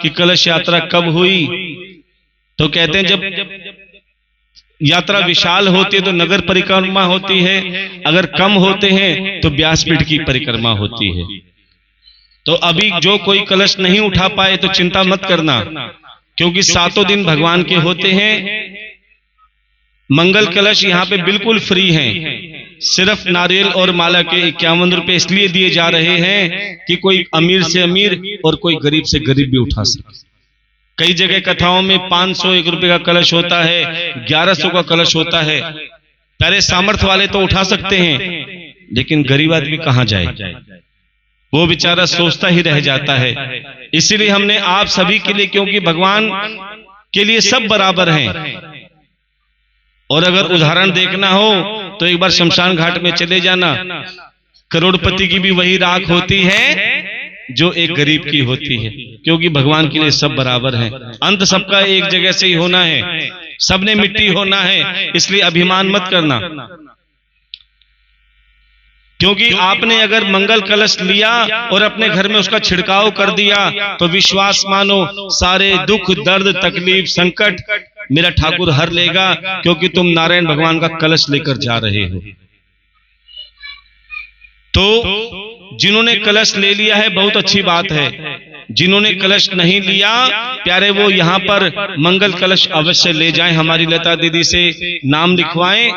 कि कलश यात्रा कब हुई। तो कहते हैं जब यात्रा विशाल होती है तो नगर परिक्रमा होती है, अगर कम होते हैं तो व्यासपीठ की परिक्रमा होती है। तो अभी जो कोई कलश नहीं उठा पाए तो चिंता मत करना, क्योंकि 7 दिन भगवान के होते हैं। मंगल कलश यहाँ पे बिल्कुल फ्री हैं, सिर्फ नारियल और माला के 51 रुपए इसलिए दिए जा रहे हैं कि कोई अमीर से अमीर और कोई गरीब से गरीब भी उठा सके। कई जगह कथाओं में 501 रुपए का कलश होता है, 1100 का कलश होता है। प्यारे सामर्थ्य वाले तो उठा सकते हैं, लेकिन गरीब आदमी कहां जाए, वो बेचारा सोचता ही रह जाता है। इसीलिए हमने आप सभी के लिए, क्योंकि भगवान के लिए सब बराबर हैं, और अगर उदाहरण देखना हो तो एक बार शमशान घाट में चले जाना, करोड़पति की भी वही राख होती है जो एक गरीब की होती है, क्योंकि भगवान के लिए सब बराबर हैं। अंत सबका एक जगह से ही होना है, सबने मिट्टी होना है, इसलिए अभिमान मत करना। क्योंकि आपने अगर मंगल कलश लिया और अपने घर में उसका छिड़काव कर दिया तो विश्वास मानो सारे दुख दर्द तकलीफ संकट मेरा ठाकुर हर लेगा, क्योंकि तुम नारायण भगवान का कलश लेकर जा रहे हो। तो जिन्होंने कलश ले लिया है बहुत अच्छी बात है, जिन्होंने कलश नहीं लिया प्यारे वो यहाँ पर मंगल कलश अवश्य ले जाएं, हमारी लता दीदी से नाम लिखवाएं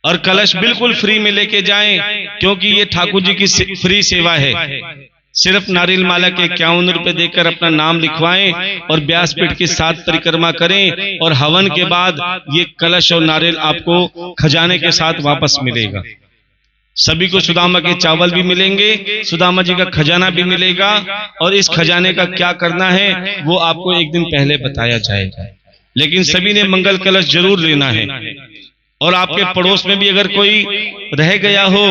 और कलश बिल्कुल फ्री में लेके जाएं, क्योंकि ये ठाकुर जी की फ्री सेवा है। सिर्फ नारियल माला के 51 रुपए देकर अपना नाम लिखवाएं और व्यासपीठ के साथ परिक्रमा करें, और हवन के बाद ये कलश और नारियल आपको खजाने के साथ वापस मिलेगा। सभी को सुदामा के चावल भी मिलेंगे, सुदामा जी का खजाना भी मिलेगा, और इस खजाने का क्या करना है वो आपको एक दिन पहले बताया जाएगा। लेकिन सभी ने मंगल कलश जरूर लेना है, और आपके पड़ोस में भी अगर कोई रह गया हो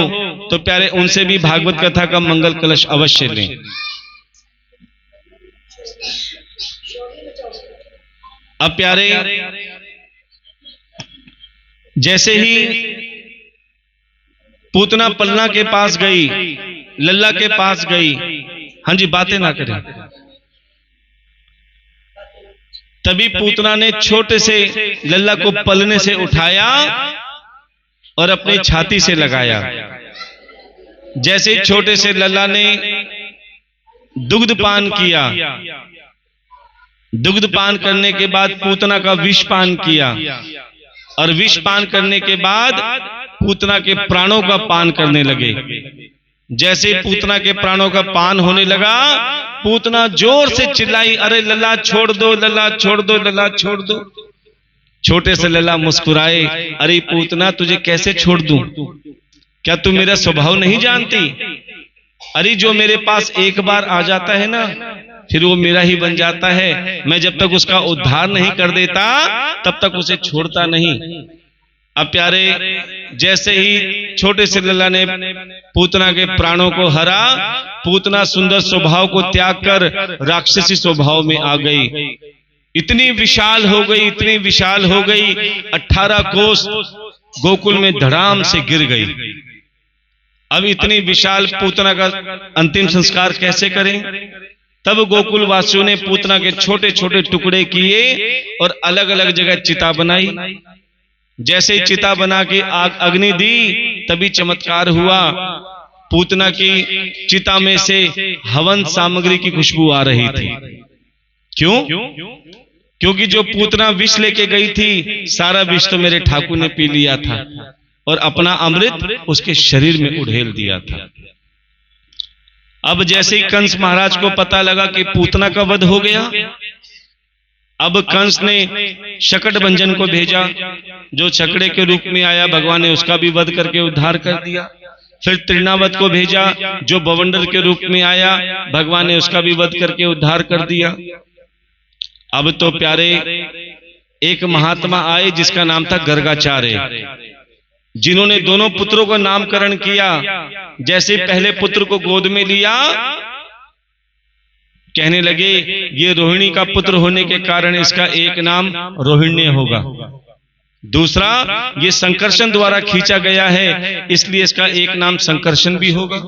तो प्यारे उनसे भी भागवत कथा का मंगल कलश अवश्य लें। अब प्यारे जैसे ही पूतना पलना के पास गई, लल्ला के पास गई, हाँ जी बातें ना करें, तभी पूतना ने छोटे से लल्ला को पलने से उठाया और अपनी छाती से लगाया। जैसे छोटे से लल्ला ने दुग्ध पान किया, दुग्ध पान करने के बाद पूतना का विष पान किया, और विष पान करने के बाद पूतना के प्राणों का पान करने लगे। जैसे पूतना के प्राणों का पान होने लगा, पूतना जोर से चिल्लाई, अरे लल्ला छोड़ दो, लल्ला छोड़ दो, लल्ला छोड़ दो। छोटे से लल्ला मुस्कुराए, अरे पूतना तुझे कैसे छोड़ दूं, क्या तू मेरा स्वभाव नहीं जानती? अरे जो मेरे पास एक बार आ जाता है ना फिर वो मेरा ही बन जाता है, मैं जब तक उसका उद्धार नहीं कर देता तब तक उसे छोड़ता नहीं। अब प्यारे जैसे ही छोटे से लल्ला ने पूतना के प्राणों को हरा, पूतना सुंदर स्वभाव को त्याग कर राक्षसी स्वभाव में आ गई। इतनी विशाल हो गई, इतनी विशाल हो गई, 18 कोस गोकुल में धड़ाम से गिर गई। अब इतनी विशाल पूतना का अंतिम संस्कार कैसे करें? तब गोकुल वासियों ने पूतना के छोटे छोटे टुकड़े किए और अलग अलग जगह चिता बनाई। जैसे ही चिता बना के आग अग्नि दी तभी चमत्कार हुआ। पूतना की चिता में से हवन सामग्री की खुशबू आ रही थी। क्यों? क्योंकि जो पूतना विष लेके गई थी, सारा विष तो मेरे ठाकुर ने पी लिया था और अपना अमृत उसके शरीर में उड़ेल दिया था। अब जैसे ही कंस महाराज को पता लगा कि पूतना का वध हो गया, अब कंस ने शकट भंजन को भेजा, जो छकड़े के रूप में आया, भगवान ने उसका भी वध करके उद्धार कर दिया। फिर तृणावत को भेजा, जो बवंडर के रूप में आया, भगवान ने उसका भी वध करके उद्धार कर दिया। अब तो प्यारे एक महात्मा आए जिसका नाम था गर्गाचार्य, जिन्होंने दोनों पुत्रों का नामकरण किया। जैसे पहले पुत्र को गोद में लिया, कहने लगे ये रोहिणी का पुत्र होने के कारण इसका एक नाम रोहिण्य होगा, दूसरा ये संकर्षण द्वारा खींचा गया है इसलिए इसका एक नाम संकर्षण भी होगा,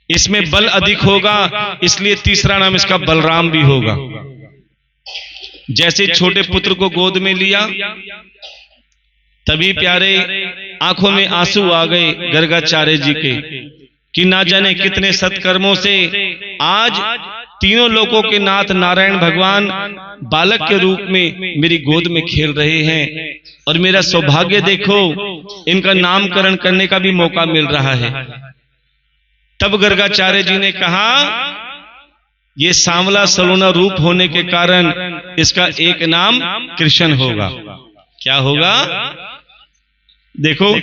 इसमें बल अधिक होगा इसलिए तीसरा नाम इसका बलराम भी होगा। जैसे छोटे पुत्र को गोद में लिया, तभी प्यारे आंखों में आंसू आ गए गर्गाचार्य जी के, कि ना जाने कितने सत्कर्मों से आज तीनों लोकों के नाथ नारायण भगवान बालक के रूप में मेरी गोद में खेल रहे हैं, और मेरा सौभाग्य देखो, इनका नामकरण करने का भी मौका मिल रहा है। तब गर्गाचार्य जी ने कहा ये सांवला सलोना रूप होने के कारण इसका एक नाम कृष्ण होगा। क्या होगा? देखो,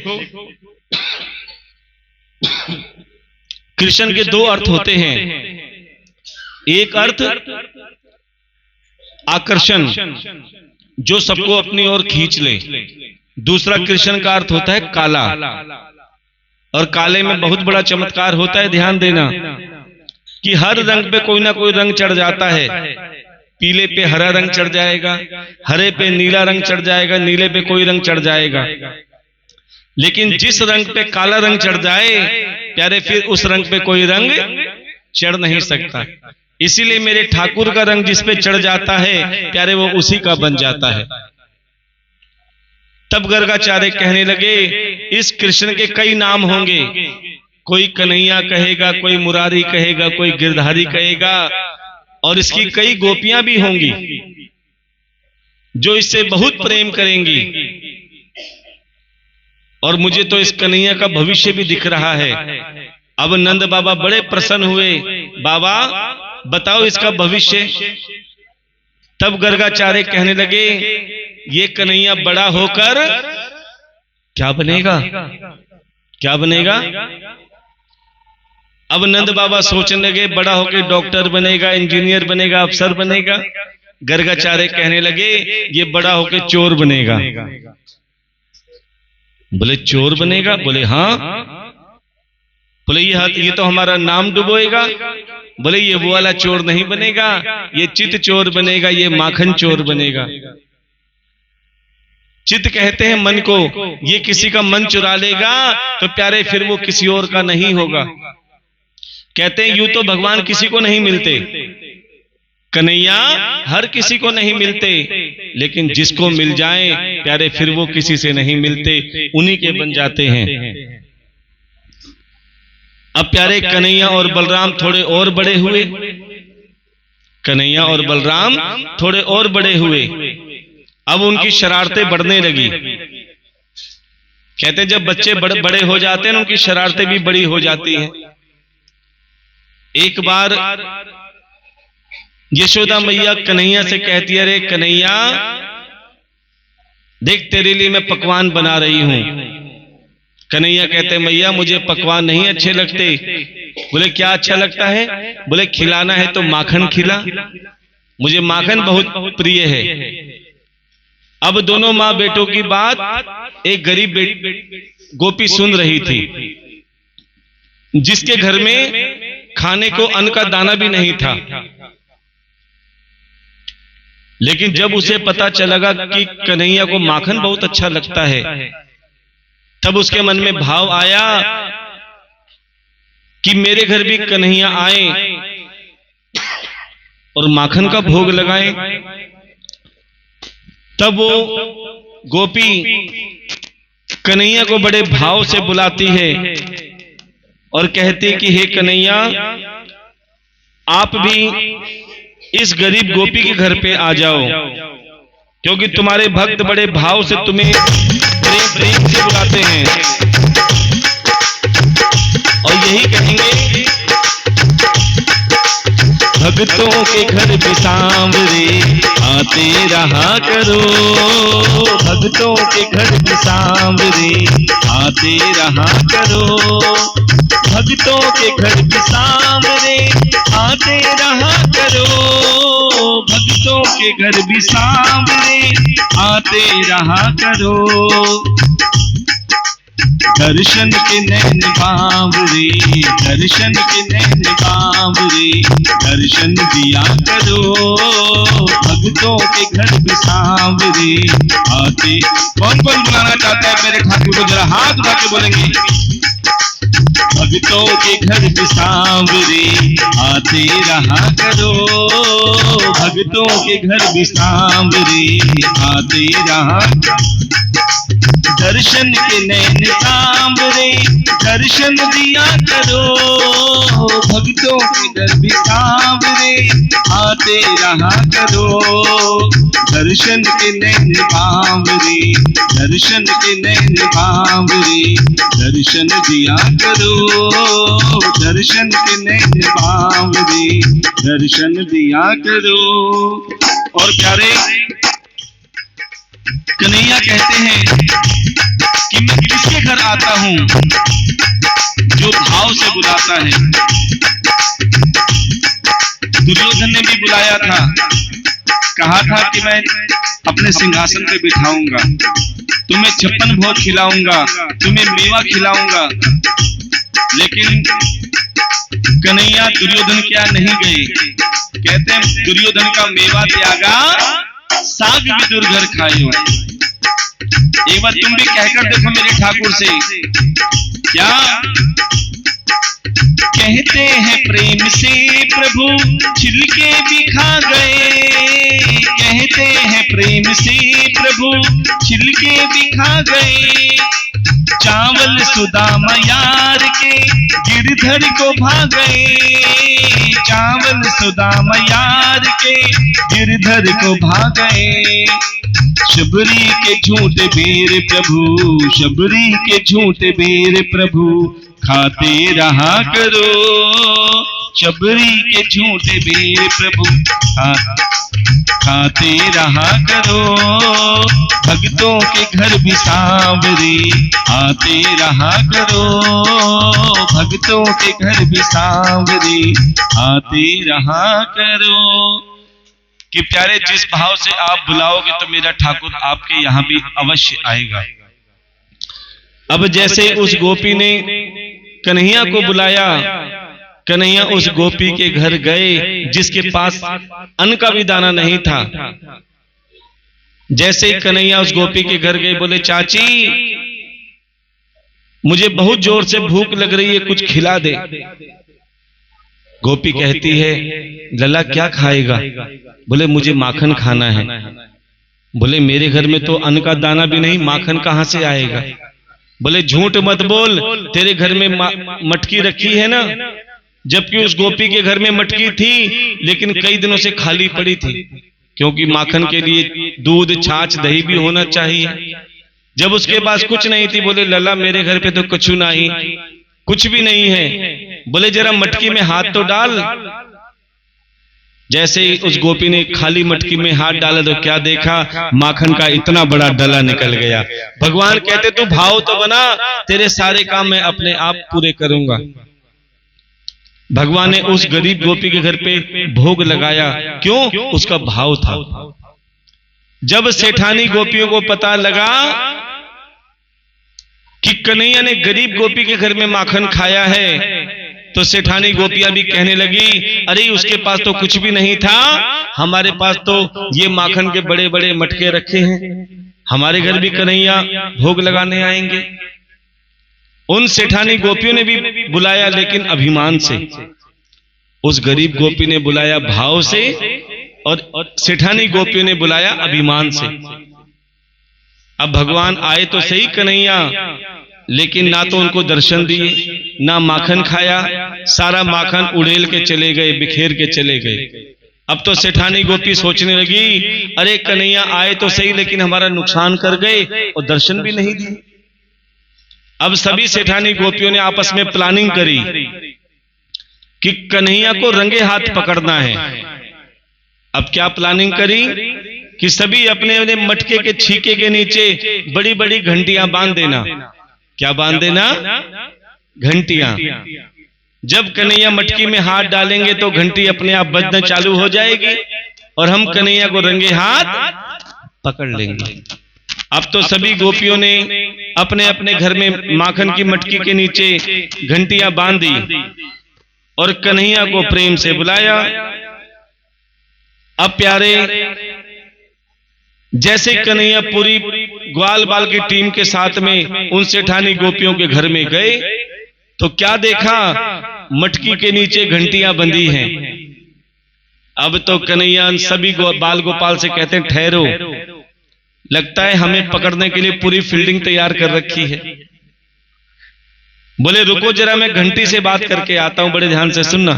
कृष्ण के दो अर्थ होते हैं। एक अर्थ आकर्षण, जो सबको अपनी ओर खींच ले। दूसरा कृष्ण का अर्थ होता है काला, और काले में बहुत बड़ा चमत्कार होता है। ध्यान देना कि हर रंग पे कोई ना कोई रंग चढ़ जाता है। पीले पे हरा रंग चढ़ जाएगा, हरे पे नीला रंग चढ़ जाएगा, नीले पे कोई रंग चढ़ जाएगा। लेकिन जिस रंग पे काला रंग चढ़ जाए प्यारे, फिर उस रंग पे कोई रंग चढ़ नहीं सकता। इसीलिए मेरे ठाकुर का रंग जिस पे चढ़ जाता है प्यारे, वो उसी का बन जाता है। तब गर्गाचार्य कहने लगे इस कृष्ण के कई नाम होंगे, कोई कन्हैया कहेगा, कोई मुरारी कहेगा, कोई गिरधारी कहेगा, और इसकी कई गोपियां भी होंगी जो इससे बहुत प्रेम करेंगी। और मुझे तो इस कन्हैया का भविष्य भी दिख रहा है। अब नंद बाबा बड़े प्रसन्न हुए, बाबा बताओ इसका भविष्य। तब गर्गाचार्य कहने लगे ये कन्हैया बड़ा होकर क्या बनेगा? क्या बनेगा? अब नंद बाबा सोचने लगे बड़ा होकर डॉक्टर बनेगा, इंजीनियर बनेगा, अफसर बनेगा। गर्गाचार्य कहने लगे ये बड़ा होकर चोर बनेगा। बोले चोर बनेगा? बोले हाँ। बोले ये तो हमारा नाम डुबोएगा। बोले ये वो वाला चोर नहीं बनेगा, ये चित चोर बनेगा, ये माखन चोर बनेगा। चित कहते हैं मन को, ये किसी का मन चुरा लेगा तो प्यारे फिर वो किसी और का नहीं होगा। कहते हैं यूं तो भगवान किसी को नहीं मिलते, कन्हैया हर किसी को नहीं मिलते, लेकिन जिसको मिल जाए प्यारे फिर वो किसी से नहीं मिलते, उन्हीं के बन जाते हैं। अब प्यारे कन्हैया और बलराम थोड़े और बड़े हुए, कन्हैया और बलराम थोड़े और बड़े हुए। अब उनकी शरारतें बढ़ने लगी। कहते हैं जब बच्चे बड़े हो जाते हैं उनकी शरारतें भी बड़ी हो जाती हैं। एक बार यशोदा मैया कन्हैया से कहती है अरे कन्हैया देख तेरे लिए मैं पकवान बना रही हूं। कन्हैया कहते मैया मुझे पकवान नहीं अच्छे लगते। बोले क्या अच्छा लगता है? बोले खिलाना है तो माखन खिला, मुझे माखन बहुत प्रिय है। अब दोनों माँ बेटों की बात एक गरीब गोपी सुन रही थी, जिसके घर में खाने को अन्न का दाना भी नहीं था। लेकिन जब उसे पता चलेगा कि कन्हैया को माखन बहुत अच्छा लगता है, तब उसके मन में भाव आया कि मेरे घर भी कन्हैया आए और माखन का भोग लगाए। तब वो गोपी कन्हैया को बड़े भाव से बुलाती है और कहती है कि हे कन्हैया, आप भी इस गरीब गोपी के घर पे आ जाओ, क्योंकि तुम्हारे भक्त बड़े भाव से तुम्हें प्रेम से बुलाते हैं। और यही कहेंगे, भक्तों के घर पे सांवरे आते रहा करो, भक्तों के घर पे सांवरे आते रहा करो, भक्तों के घर पे सांवरे आते रहा करो, भक्तों के घर भी सांवरे आते रहा करो। दर्शन के नैन बावरे, दर्शन के नैन बावरे, दर्शन दिया करो, भक्तों के घर भी सांवरे आते। कौन कौन बुलाना चाहता है मेरे ठाकुर को? जरा हाथ उठा के बोलेंगे, भक्तों के घर भी सांवरे आते रहा करो, भक्तों के घर भी सांवरे आते रहा। दर्शन के नैन सांवरे दर्शन दिया करो, भक्तों के घर भी सांवरे आते रहा करो। दर्शन के नैन सांवरे दर्शन के नैन सांवरे दर्शन दिया करो, दर्शन के नैन सांवरे दर्शन दिया करो। और प्यारे कन्हैया कहते हैं कि मैं किसके घर आता हूं? जो भाव से बुलाता है। दुर्योधन ने भी बुलाया था, कहा था कि मैं अपने सिंहासन पे बिठाऊंगा, तुम्हें 56 भोग खिलाऊंगा, तुम्हें मेवा खिलाऊंगा। लेकिन कन्हैया दुर्योधन क्या नहीं गए। कहते हैं दुर्योधन का मेवा त्यागा, साग भी दुर्घर खायो। एक बार तुम भी कहकर देखो मेरे ठाकुर से, क्या कहते हैं प्रेम से प्रभु छिलके भी खा गए, कहते हैं प्रेम से प्रभु छिलके भी खा गए। चावल सुदामा यार के गिरधर को भा गए, चावल सुदामा यार के गिरधर को भा गए। शबरी के झूठे बेर प्रभु, शबरी के झूठे बेर प्रभु खाते रहा करो, शबरी के झूठे बेर प्रभु खाते रहा करो। भक्तों के घर भी सांवरे आते रहा करो, भक्तों के घर भी सांवरे आते रहा करो। कि प्यारे जिस भाव से आप बुलाओगे तो मेरा ठाकुर आपके यहां भी अवश्य आएगा। अब जैसे उस गोपी ने कन्हैया को बुलाया, कन्हैया उस गोपी के घर गए जिसके पास अन्न का भी दाना नहीं था। जैसे ही कन्हैया उस गोपी के घर गए, बोले चाची मुझे बहुत जोर से भूख लग रही है, कुछ खिला दे। गोपी कहती है लला क्या खाएगा? बोले मुझे माखन खाना है। बोले मेरे घर में तो अन्न का दाना भी नहीं, माखन कहां से आएगा? बोले झूठ मत बोल, तेरे घर में मटकी रखी है ना। जबकि उस गोपी के घर में मटकी थी, लेकिन कई दिनों से खाली पड़ी थी, क्योंकि माखन के लिए दूध छाछ दही भी होना चाहिए। जब उसके पास कुछ नहीं थी, बोले लला मेरे घर पे तो कुछ नहीं, कुछ भी नहीं है। बोले जरा मटकी में हाथ तो डाल। जैसे ही उस गोपी ने खाली मटकी में हाथ डाला तो क्या देखा, माखन का इतना बड़ा डला निकल गया। भगवान कहते तू भाव तो बना, तेरे सारे काम मैं अपने आप पूरे करूंगा। भगवान ने उस गरीब गोपी के घर पे भोग लगाया, क्यों? उसका भाव था। जब सेठानी गोपियों को पता लगा कि कन्हैया ने गरीब गोपी के घर में माखन खाया है, तो सेठानी गोपियां भी कहने लगी अरे उसके पास तो कुछ भी नहीं था, हमारे पास तो ये माखन के बड़े बड़े मटके रखे हैं, हमारे घर भी कन्हैया भोग लगाने आएंगे। उन सेठानी गोपियों ने भी बुलाया, लेकिन अभिमान से। उस गरीब गोपी ने बुलाया भाव से, और सेठानी गोपियों ने बुलाया अभिमान से। अब भगवान आए तो सही कन्हैया, लेकिन ना तो उनको दर्शन दिए, ना माखन खाया, सारा माखन उड़ेल के चले गए, बिखेर के चले गए। अब तो सेठानी गोपी सोचने लगी, अरे कन्हैया आए तो सही लेकिन हमारा नुकसान कर गए और दर्शन भी नहीं दिए। अब सभी सेठानी गोपियों ने आपस में प्लानिंग करी कि कन्हैया को रंगे हाथ पकड़ना है। अब क्या प्लानिंग करी कि सभी अपने अपने मटके के छीके के नीचे बड़ी बड़ी घंटियां बांध देना। क्या बांध देना? घंटियां। जब कन्हैया मटकी में हाथ डालेंगे तो घंटी अपने आप बजना चालू हो जाएगी और हम कन्हैया को रंगे हाथ पकड़ लेंगे। अब तो सभी गोपियों ने अपने अपने घर में माखन की मटकी के नीचे घंटियां बांधी और कन्हैया को प्रेम से बुलाया। अब प्यारे, जैसे कन्हैया पूरी ग्वाल बाल की टीम के साथ में उन सेठानी गोपियों के घर में गए तो क्या देखा? मटकी के नीचे घंटियां बंधी हैं। अब तो कन्हैया सभी बाल गोपाल से कहते हैं, ठहरो, लगता है हमें पकड़ने के लिए पूरी फील्डिंग तैयार कर रखी है। बोले रुको जरा, मैं घंटी से बात करके आता हूं, बड़े ध्यान से सुनना।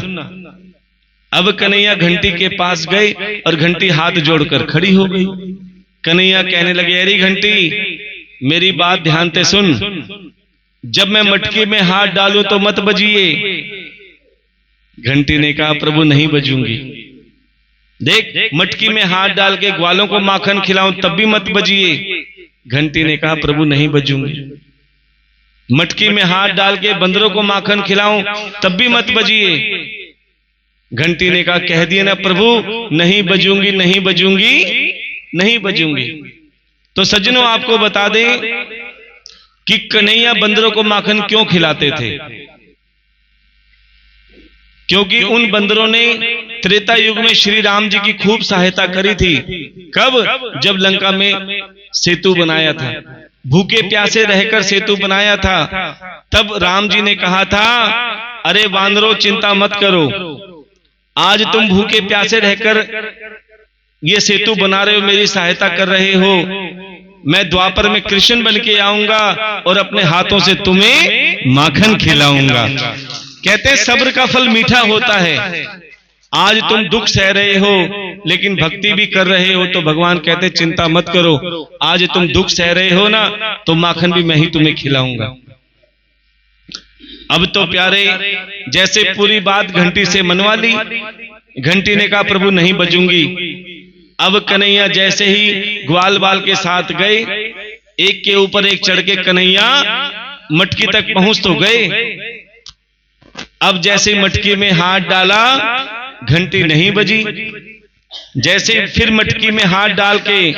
अब कन्हैया घंटी के पास गए और घंटी हाथ जोड़कर खड़ी हो गई। कन्हैया कहने लगे, अरे घंटी मेरी बात ध्यान से सुन, जब मैं मटकी में हाथ डालूं तो मत बजिए। घंटी ने कहा, प्रभु नहीं बजूंगी। देख, मटकी में हाथ डाल के ग्वालों को माखन खिलाऊं तब भी मत बजिए। घंटी ने कहा, प्रभु नहीं बजूंगी। मटकी में हाथ डाल के बंदरों को माखन खिलाऊं तब भी मत बजिए। घंटी ने कहा, कह दिए ना प्रभु, नहीं बजूंगी, नहीं बजूंगी, नहीं बजूंगी। तो सज्जनों, आपको बता दें कि कन्हैया बंदरों को माखन क्यों खिलाते थे? क्योंकि उन बंदरों ने त्रेता युग में श्री राम जी की खूब सहायता करी थी। कब? जब लंका में सेतु बनाया था, भूखे प्यासे रहकर सेतु बनाया था। तब राम जी ने कहा था, अरे वानरों चिंता मत करो, आज तुम भूखे प्यासे रहकर ये सेतु बना रहे हो, मेरी सहायता कर रहे हो, मैं द्वापर में कृष्ण बन के आऊंगा और अपने हाथों से तुम्हें माखन खिलाऊंगा। कहते हैं सब्र का फल मीठा होता है। आज तुम दुख सह रहे हो लेकिन भक्ति भी कर रहे हो, तो भगवान कहते चिंता मत करो, आज तुम दुख सह रहे हो ना, तो माखन भी मैं ही तुम्हें खिलाऊंगा। अब तो प्यारे, जैसे पूरी बात घंटी से मनवा ली, घंटी ने कहा प्रभु नहीं बजूंगी। अब कन्हैया जैसे ही ग्वाल बाल के साथ गए, एक के ऊपर एक चढ़ के कन्हैया मटकी तक पहुंच तो गए। अब जैसे मटकी में हाथ डाला, घंटी नहीं बजी। जैसे फिर मटकी में हाथ डाल के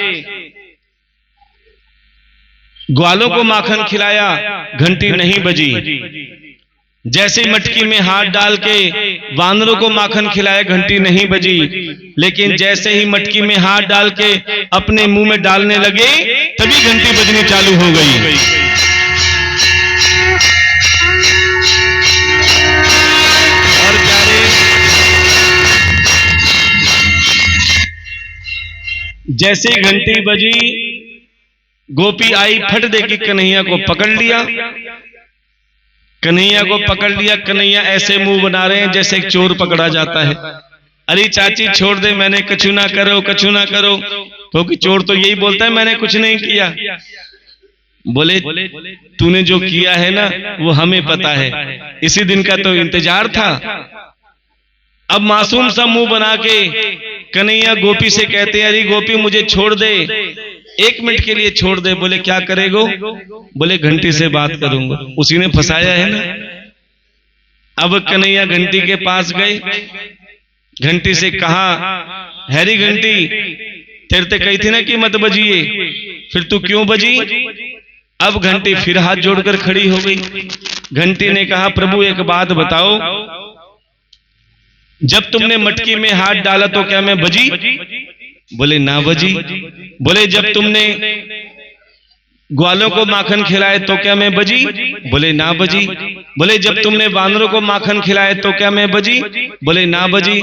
ग्वालों को माखन खिलाया, घंटी नहीं बजी। जैसे मटकी में हाथ डाल के वानरों को माखन खिलाया, घंटी नहीं बजी। लेकिन जैसे ही मटकी में हाथ डाल के अपने मुंह में डालने लगे, तभी घंटी बजनी चालू हो गई। और प्यारे, जैसे घंटी बजी, गोपी आई, फट दे के कन्हैया को पकड़ लिया। कन्हैया को पकड़ लिया। कन्हैया ऐसे मुंह बना रहे हैं जैसे एक चोर पकड़ा जाता है। अरे चाची छोड़ दे, मैंने कछु ना करो, कछु ना करो। क्योंकि चोर तो यही बोलता है मैंने कुछ नहीं किया। बोले तूने जो किया है ना वो हमें पता है, इसी दिन का तो इंतजार था। अब मासूम सा मुंह बना के कन्हैया गोपी से कहते हैं, अरे गोपी मुझे छोड़ दे, 1 मिनट के लिए छोड़ दे। बोले क्या करेगो? बोले घंटी से बात करूंगा। उसी ने फंसाया है ना। अब कन्हैया घंटी के पास गए, घंटी से कहा, हैरी घंटी तेरे ते कही थी ना कि मत बजिए, फिर तू क्यों बजी? अब घंटी फिर हाथ जोड़कर खड़ी हो गई। घंटी ने कहा, प्रभु एक बात बताओ, जब तुमने मटकी में हाथ डाला तो क्या मैं बजी? बोले ना बजी। बोले जब तुमने ग्वालों को माखन खिलाए तो क्या मैं बजी? बोले ना बजी। बोले जब तुमने वानरों को माखन खिलाए तो क्या मैं बजी? बोले ना बजी।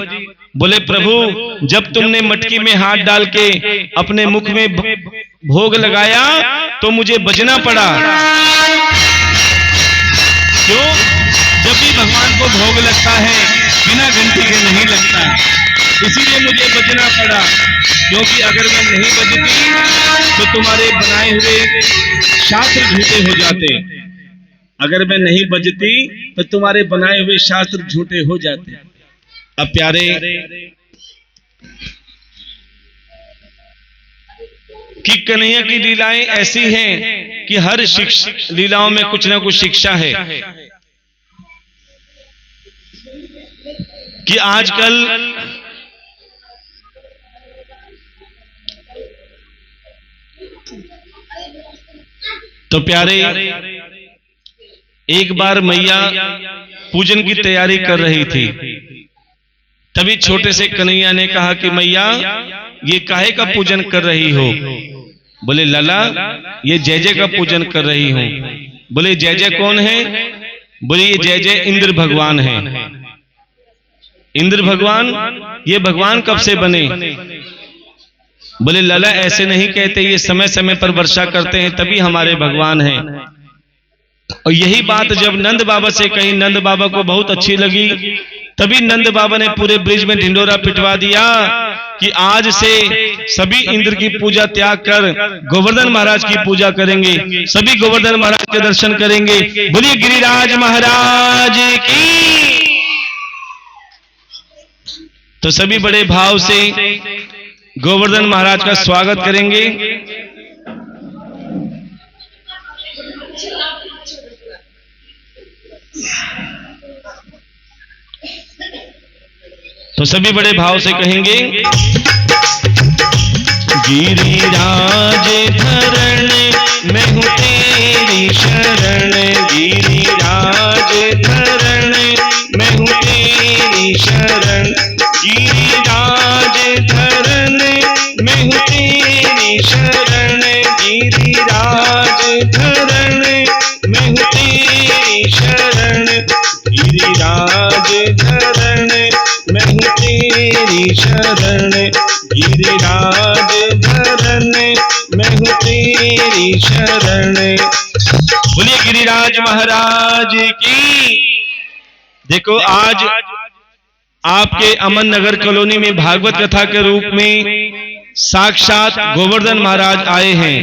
बोले प्रभु जब तुमने मटकी में हाथ डाल के अपने मुख में भोग लगाया तो मुझे बजना पड़ा। क्यों? जब भी भगवान को भोग लगता है बिना घंटी के नहीं लगता, इसीलिए मुझे बजना पड़ा। क्योंकि अगर मैं नहीं बजती तो तुम्हारे बनाए हुए शास्त्र झूठे हो जाते। अगर मैं नहीं बजती तो तुम्हारे बनाए हुए शास्त्र झूठे हो जाते। अब प्यारे, कि कन्हैया की लीलाएं ऐसी हैं कि हर लीलाओं में कुछ ना कुछ शिक्षा है। कि आजकल तो प्यारे, एक बार मैया पूजन की तैयारी कर रही थी। तभी छोटे से कन्हैया ने कहा कि मैया ये काहे का पूजन कर रही हो? बोले लाला ये जय जय का पूजन कर रही हूं। बोले जय जय कौन है? बोले ये जय जय इंद्र भगवान है। इंद्र भगवान, ये भगवान कब से बने? बोले लाला ऐसे नहीं कहते, ये समय समय पर वर्षा करते हैं तभी हमारे भगवान हैं। और यही बात जब नंद बाबा से कही, नंद बाबा को बहुत अच्छी लगी। तभी नंद बाबा ने पूरे ब्रिज में ढिंडोरा पिटवा दिया कि आज से सभी इंद्र की पूजा त्याग कर गोवर्धन महाराज की पूजा करेंगे, सभी गोवर्धन महाराज के दर्शन करेंगे। बोलिए गिरिराज महाराज की। तो सभी बड़े भाव से गोवर्धन महाराज का स्वागत करेंगे। तो सभी बड़े भाव से कहेंगे, गिरिराज धरण मैं हूँ तेरी शरण, गिरिराज धरण मैं हूँ तेरी शरण, गिरिराज धरण मैं हूँ तेरी शरण, गिरिराज धरण मैं हूँ तेरी शरण, गिरिराज धरण मैं हूँ तेरी शरण, गिरिराज धरण मैं हूँ तेरी शरण। बोलिए गिरिराज महाराज की। देखो आज आपके अमन नगर कॉलोनी में भागवत कथा के रूप में साक्षात गोवर्धन महाराज आए हैं।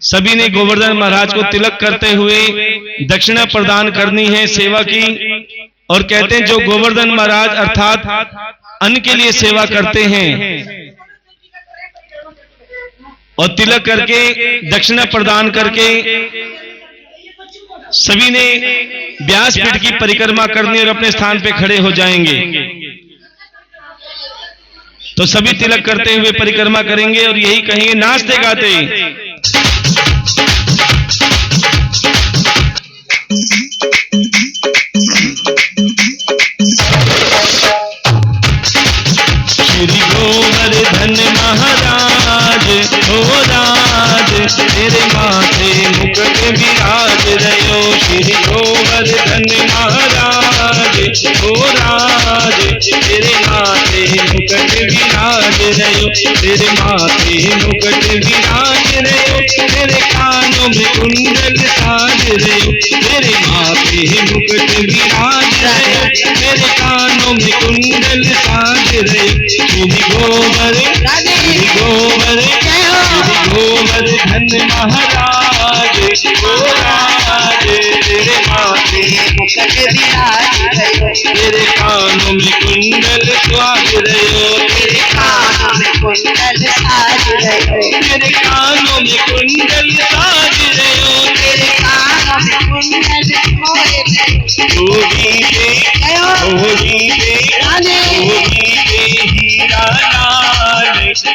सभी ने गोवर्धन महाराज को तिलक करते हुए दक्षिणा प्रदान करनी है सेवा की। और कहते हैं जो गोवर्धन महाराज अर्थात अन्न के लिए सेवा करते हैं और तिलक करके दक्षिणा प्रदान करके सभी ने व्यासपीठ की परिक्रमा करनी और अपने स्थान पे खड़े हो जाएंगे। तो सभी तिलक करते हुए परिक्रमा करेंगे और यही कहेंगे नाचते गाते, श्री गोवर्धन महाराज हो राज, तेरे माथे मुकुट विराज रहो। श्री गोवर्धन महाराज हो राज, तेरे माथे मुकुट विराज रहो, तेरे माथे मुकुट विराज रहो, तेरे कानों में कुंडल साज रहो, तेरे माथे मुकुट विराज रहो, तेरे कानों में कुंडल साज रहो। श्री गोवर्धन, श्री गोवर्धन महाराज हो राज, तेरे माथे मुकुट विराज रहो, तेरे कानों में कुंडल साज रहो, तेरे कानों में कुंडल साज रहो, तेरे कानों में कुंडल साज रहो, तेरे कानों में कुंडल होली पे, होली पे, होली पे हीरा लाल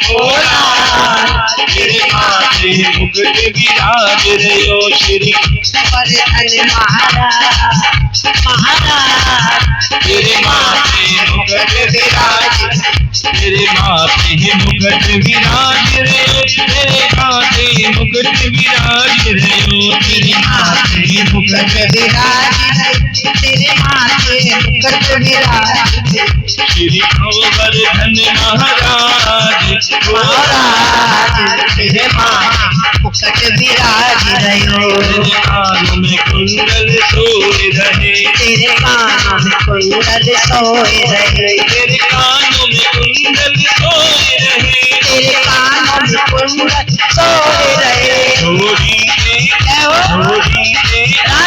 हो राज, तेरे माथे मुकुट विराज रहो। श्री गोवर्धन महाराज, महाराज तेरे माथे मुकुट विराज, तेरे माथे मुकुट विराज रहो, तेरे माथे मुकुट विराज रहो, तेरे माथे मुकुट विराज, तेरे माथे मुकुट विराज। श्री गोवर्धन महाराज, महाराज तेरे माथे मुकुट विराज रहो। तेरे कानों में कुंडल सोए रहे, तेरे कानों में कुंडल सोए रहे। तेरे कानों में कुंडल सोए रहे, तेरे कानों में कुंडल सोए रहे। छोड़ी पे छोड़ी पे छोड़ी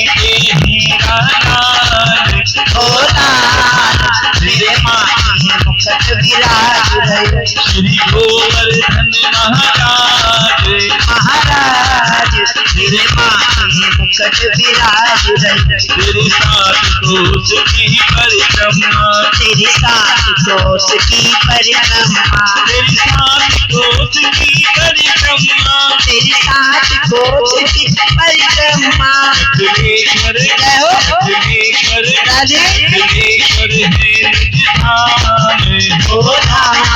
पे हीरा लाल, ओ लाल तेरे माथे मुकुट विराज रहे। श्री गोवर्धन महाराज, महाराज तेरे माथे मुकुट विराज रहे। तेरे साथ कोस की परिक्रमा, तेरे साथ कोस की परिक्रमा। तेरे साथ कोस की परिक्रमा, तेरे साथ कोस की परिक्रमा। अखिलेश्वर जय हो अखिलेश्वर राधे। अखिलेश्वर है निज धाम, ओ धाम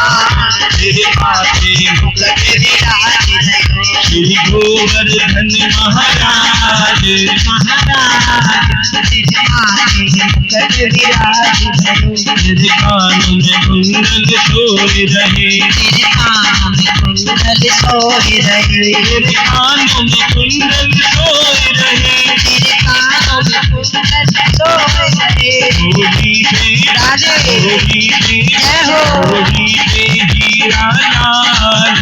तेरे माथे मुकुट विराज रहे। श्री गोवर्धन महाराज, महाराज तेरे माथे मुकुट विराज रहे। तेरे कानों में कुंडल सोए रहे, तेरे कानों में कुंडल सोए रहे। तेरे कानों में कुंडल सोए रहे, तेरे कानों में कुंडल सोए रहे। होली पे राधे होली पे जय हो। होली पे हीरा लाल,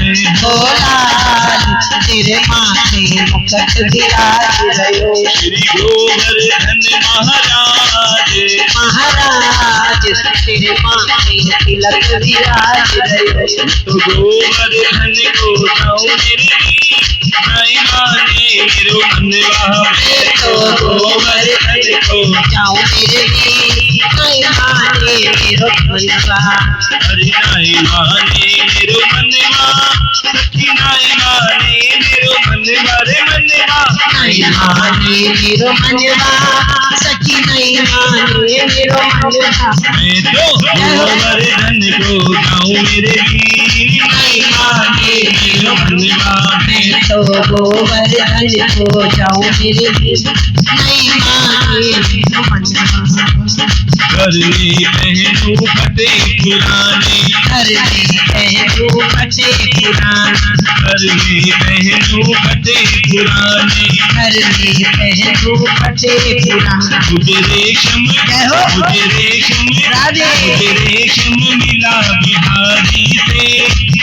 ओ लाल तेरे माथे मुकुट विराज रहे। श्री गोवर्धन महाराज, महाराज तेरे माथे तिलक विराज रहे। तो गोवर्धन को जाऊं मेरे नहीं माने मेरो मनवा, तो गोवर्धन को जाऊं मेरे भी नहीं माने मेरो मनवा। हरि नहीं माने मेरो मनवा, सखी नहीं माने मेरो मनवा रे मनवा, नहीं माने मेरो मनवा। सखी नहीं माने मेरो मनवा। मैं तो गोवर्धन को जाऊं मेरे वीर नहीं माने मेरो मनवा, मैं तो गोवर्धन को जाऊं मेरे भी नहीं माने मेरो मनवा। घर में पहनू फटे पुराने, घर में पहनू फटे पुराने। घर में पहनू फटे पुराने, घर में पहनू फटे पुराने। मुझे रेशम जय हो मुझे रेशम राधे। मुझे रेशम मिला बिहारी से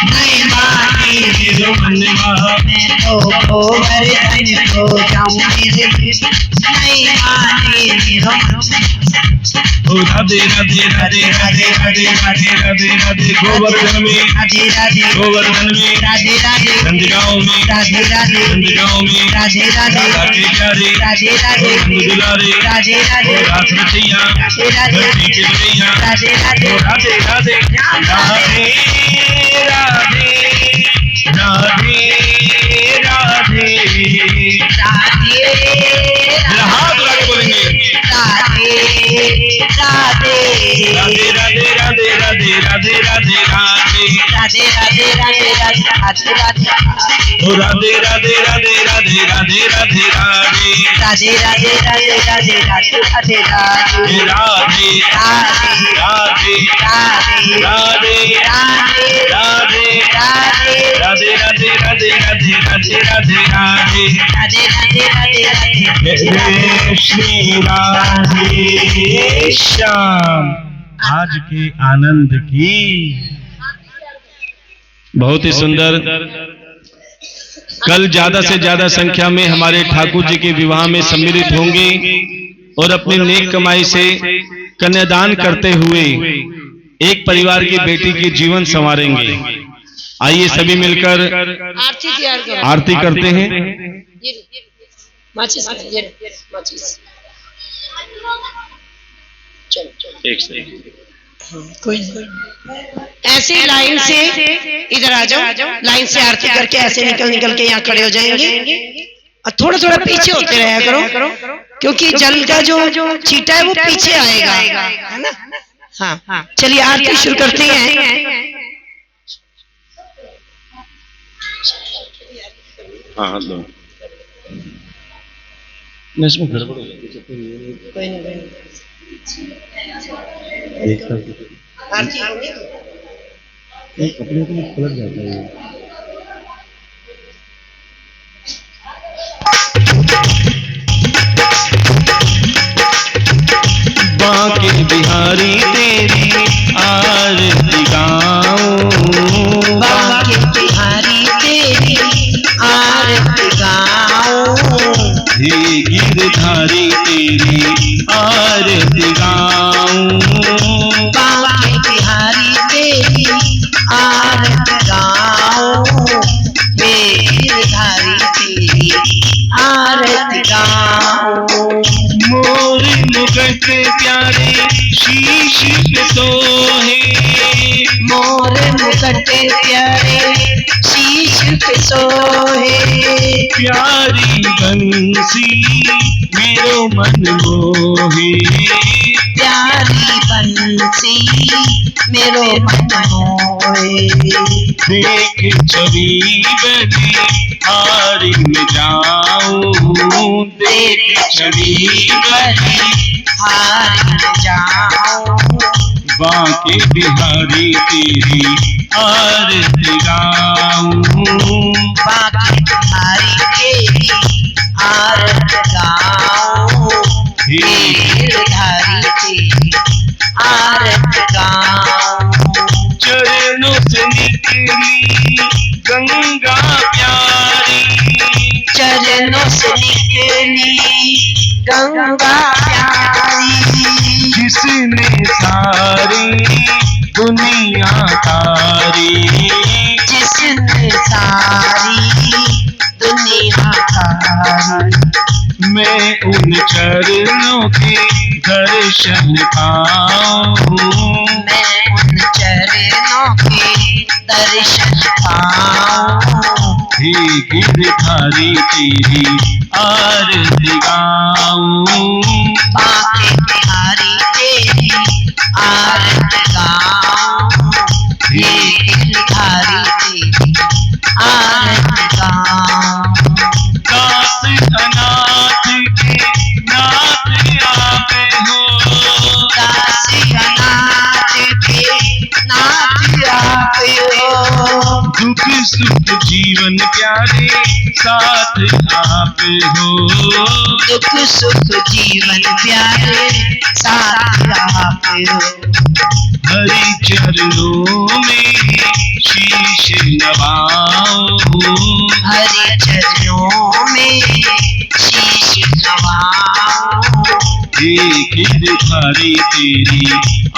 नहीं माने मेरो मनवा, मैं तो गोवर्धन को जाऊं मेरे भी नहीं माने मेरो मनवा। ओ राधे राधे राधे राधे राधे राधे राधे राधे गोवर्धन में राधे राधे गोवर्धन में राधे राधे नंदगांव में राधे राधे नंदगांव में राधे राधे राधा के प्यारे राधे राधे नंद दुलारे राधे राधे रास रचैया राधे राधे धरती के बलैया राधे राधे ओ राधे राधे राधे राधे राधे राधे राधे हाथ लगा के बोलेंगे राधे राधे राधे राधे राधे राधे राधे राधे राधे राधे राधे राधे राधे राधे ओ राधे राधे राधे राधे राधे राधे राधे राधे राधे राधे राधे राधे राधे हे राधे राधे राधे राधे राधे राधे राधे राधे राधे राधे राधे राधे राधे राधे राधे राधे राधे राधे हे श्री राधे श्याम आज के आनंद की बहुत ही सुंदर। कल ज्यादा से ज्यादा संख्या में हमारे ठाकुर जी के विवाह में सम्मिलित होंगे और अपनी नेक कमाई से कन्यादान करते हुए एक परिवार की बेटी की जीवन संवारेंगे। आइए सभी मिलकर आरती तैयार करो। आरती करते हैं। माचिस माचिस चलो एक सेकंड कोई नहीं। ऐसे लाइन से इधर आ जाओ। लाइन से आरती करके ऐसे निकल के यहाँ खड़े हो जाएंगे और थोड़ा थोड़ा पीछे होते रहा करो, क्योंकि जल का जो छींटा है वो पीछे आएगा, है ना। हाँ चलिए आरती शुरू करते हैं। हाँ लो इसमें गड़बड़ हो जाती है। कोई नहीं एक आरती होगी। अपने को पलट जाता है। बांके बिहारी तेरी आरती गाऊं, बांके बिहारी तेरी आरती गाऊं, हे गिरधारी तेरी आरती गाऊं, बांके बिहारी तेरी आरती गाऊं, हे गिरधारी तेरी आरती गाऊं। मोर मुकुट प्यारे शीश पे सोहे, मोर मुकुट प्यारे शीश पे सोहे, प्यारी बंसी मेरो मन मोहे, प्यारी बंसी मेरो मन मोहे। देख छवि बनी हारी में जाऊं, देख छवि बनी हारी में जाऊं, बांके बिहारी तेरी आरती गाऊं, बांके बिहारी तेरी आरती गाऊं, हे गिरधारी तेरी आरती गाऊं। चरणों से निकली गंगा प्यारी, चरणों से निकली गंगा प्यारी, जिसने सारी दुनिया तारी, जिसने सारी दुनिया तारी। मैं उन चरणों के दर्शन पाऊं, मैं उन चरणों के दर्शन पाऊं, हे गिरधारी तेरी आरती गाऊं, बांके बिहारी तेरी आरती गाऊं, हे गिरधारी तेरी आरती गाऊं। दास अनाथ के नाथ आपे हो, दासी अनाथ के नाथ आप हो, दुख सुख जीवन प्यारे साथ आप हो, दुख सुख जीवन प्यारे साथ आप हो। हरि चरणों में शीश नवाऊं, हरि चरणों में शीश नवाऊं, हे गिरधारी तेरी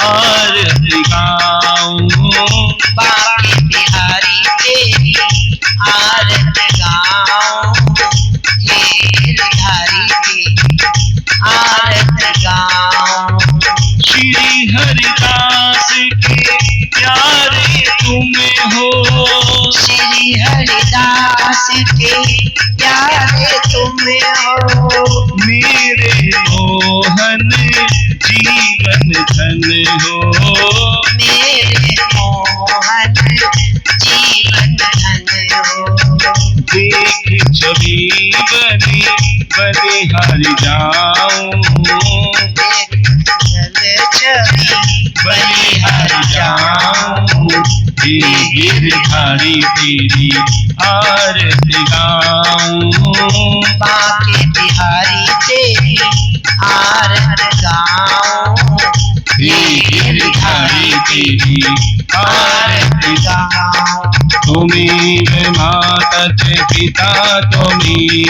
आरती गाऊं, बांके बिहारी तेरी आरती गाऊं, हे गिरधारी तेरी आरती गाऊं। श्री हरिदास के प्यारे तुम हो, श्री हरिदास के प्यारे तुम हो, मेरे मोहन जीवन धन हो, मेरे मोहन जीवन धन हो। देख छवि बनी बलिहारी जाऊं, बलिहारी जाऊं, हे गिरधारी तेरी आरती गाऊं, बांके बिहारी तेरी आरती गाऊं, हे गिरधारी तेरी आरती गाऊं। तुम्ही माता पिता तुम्ही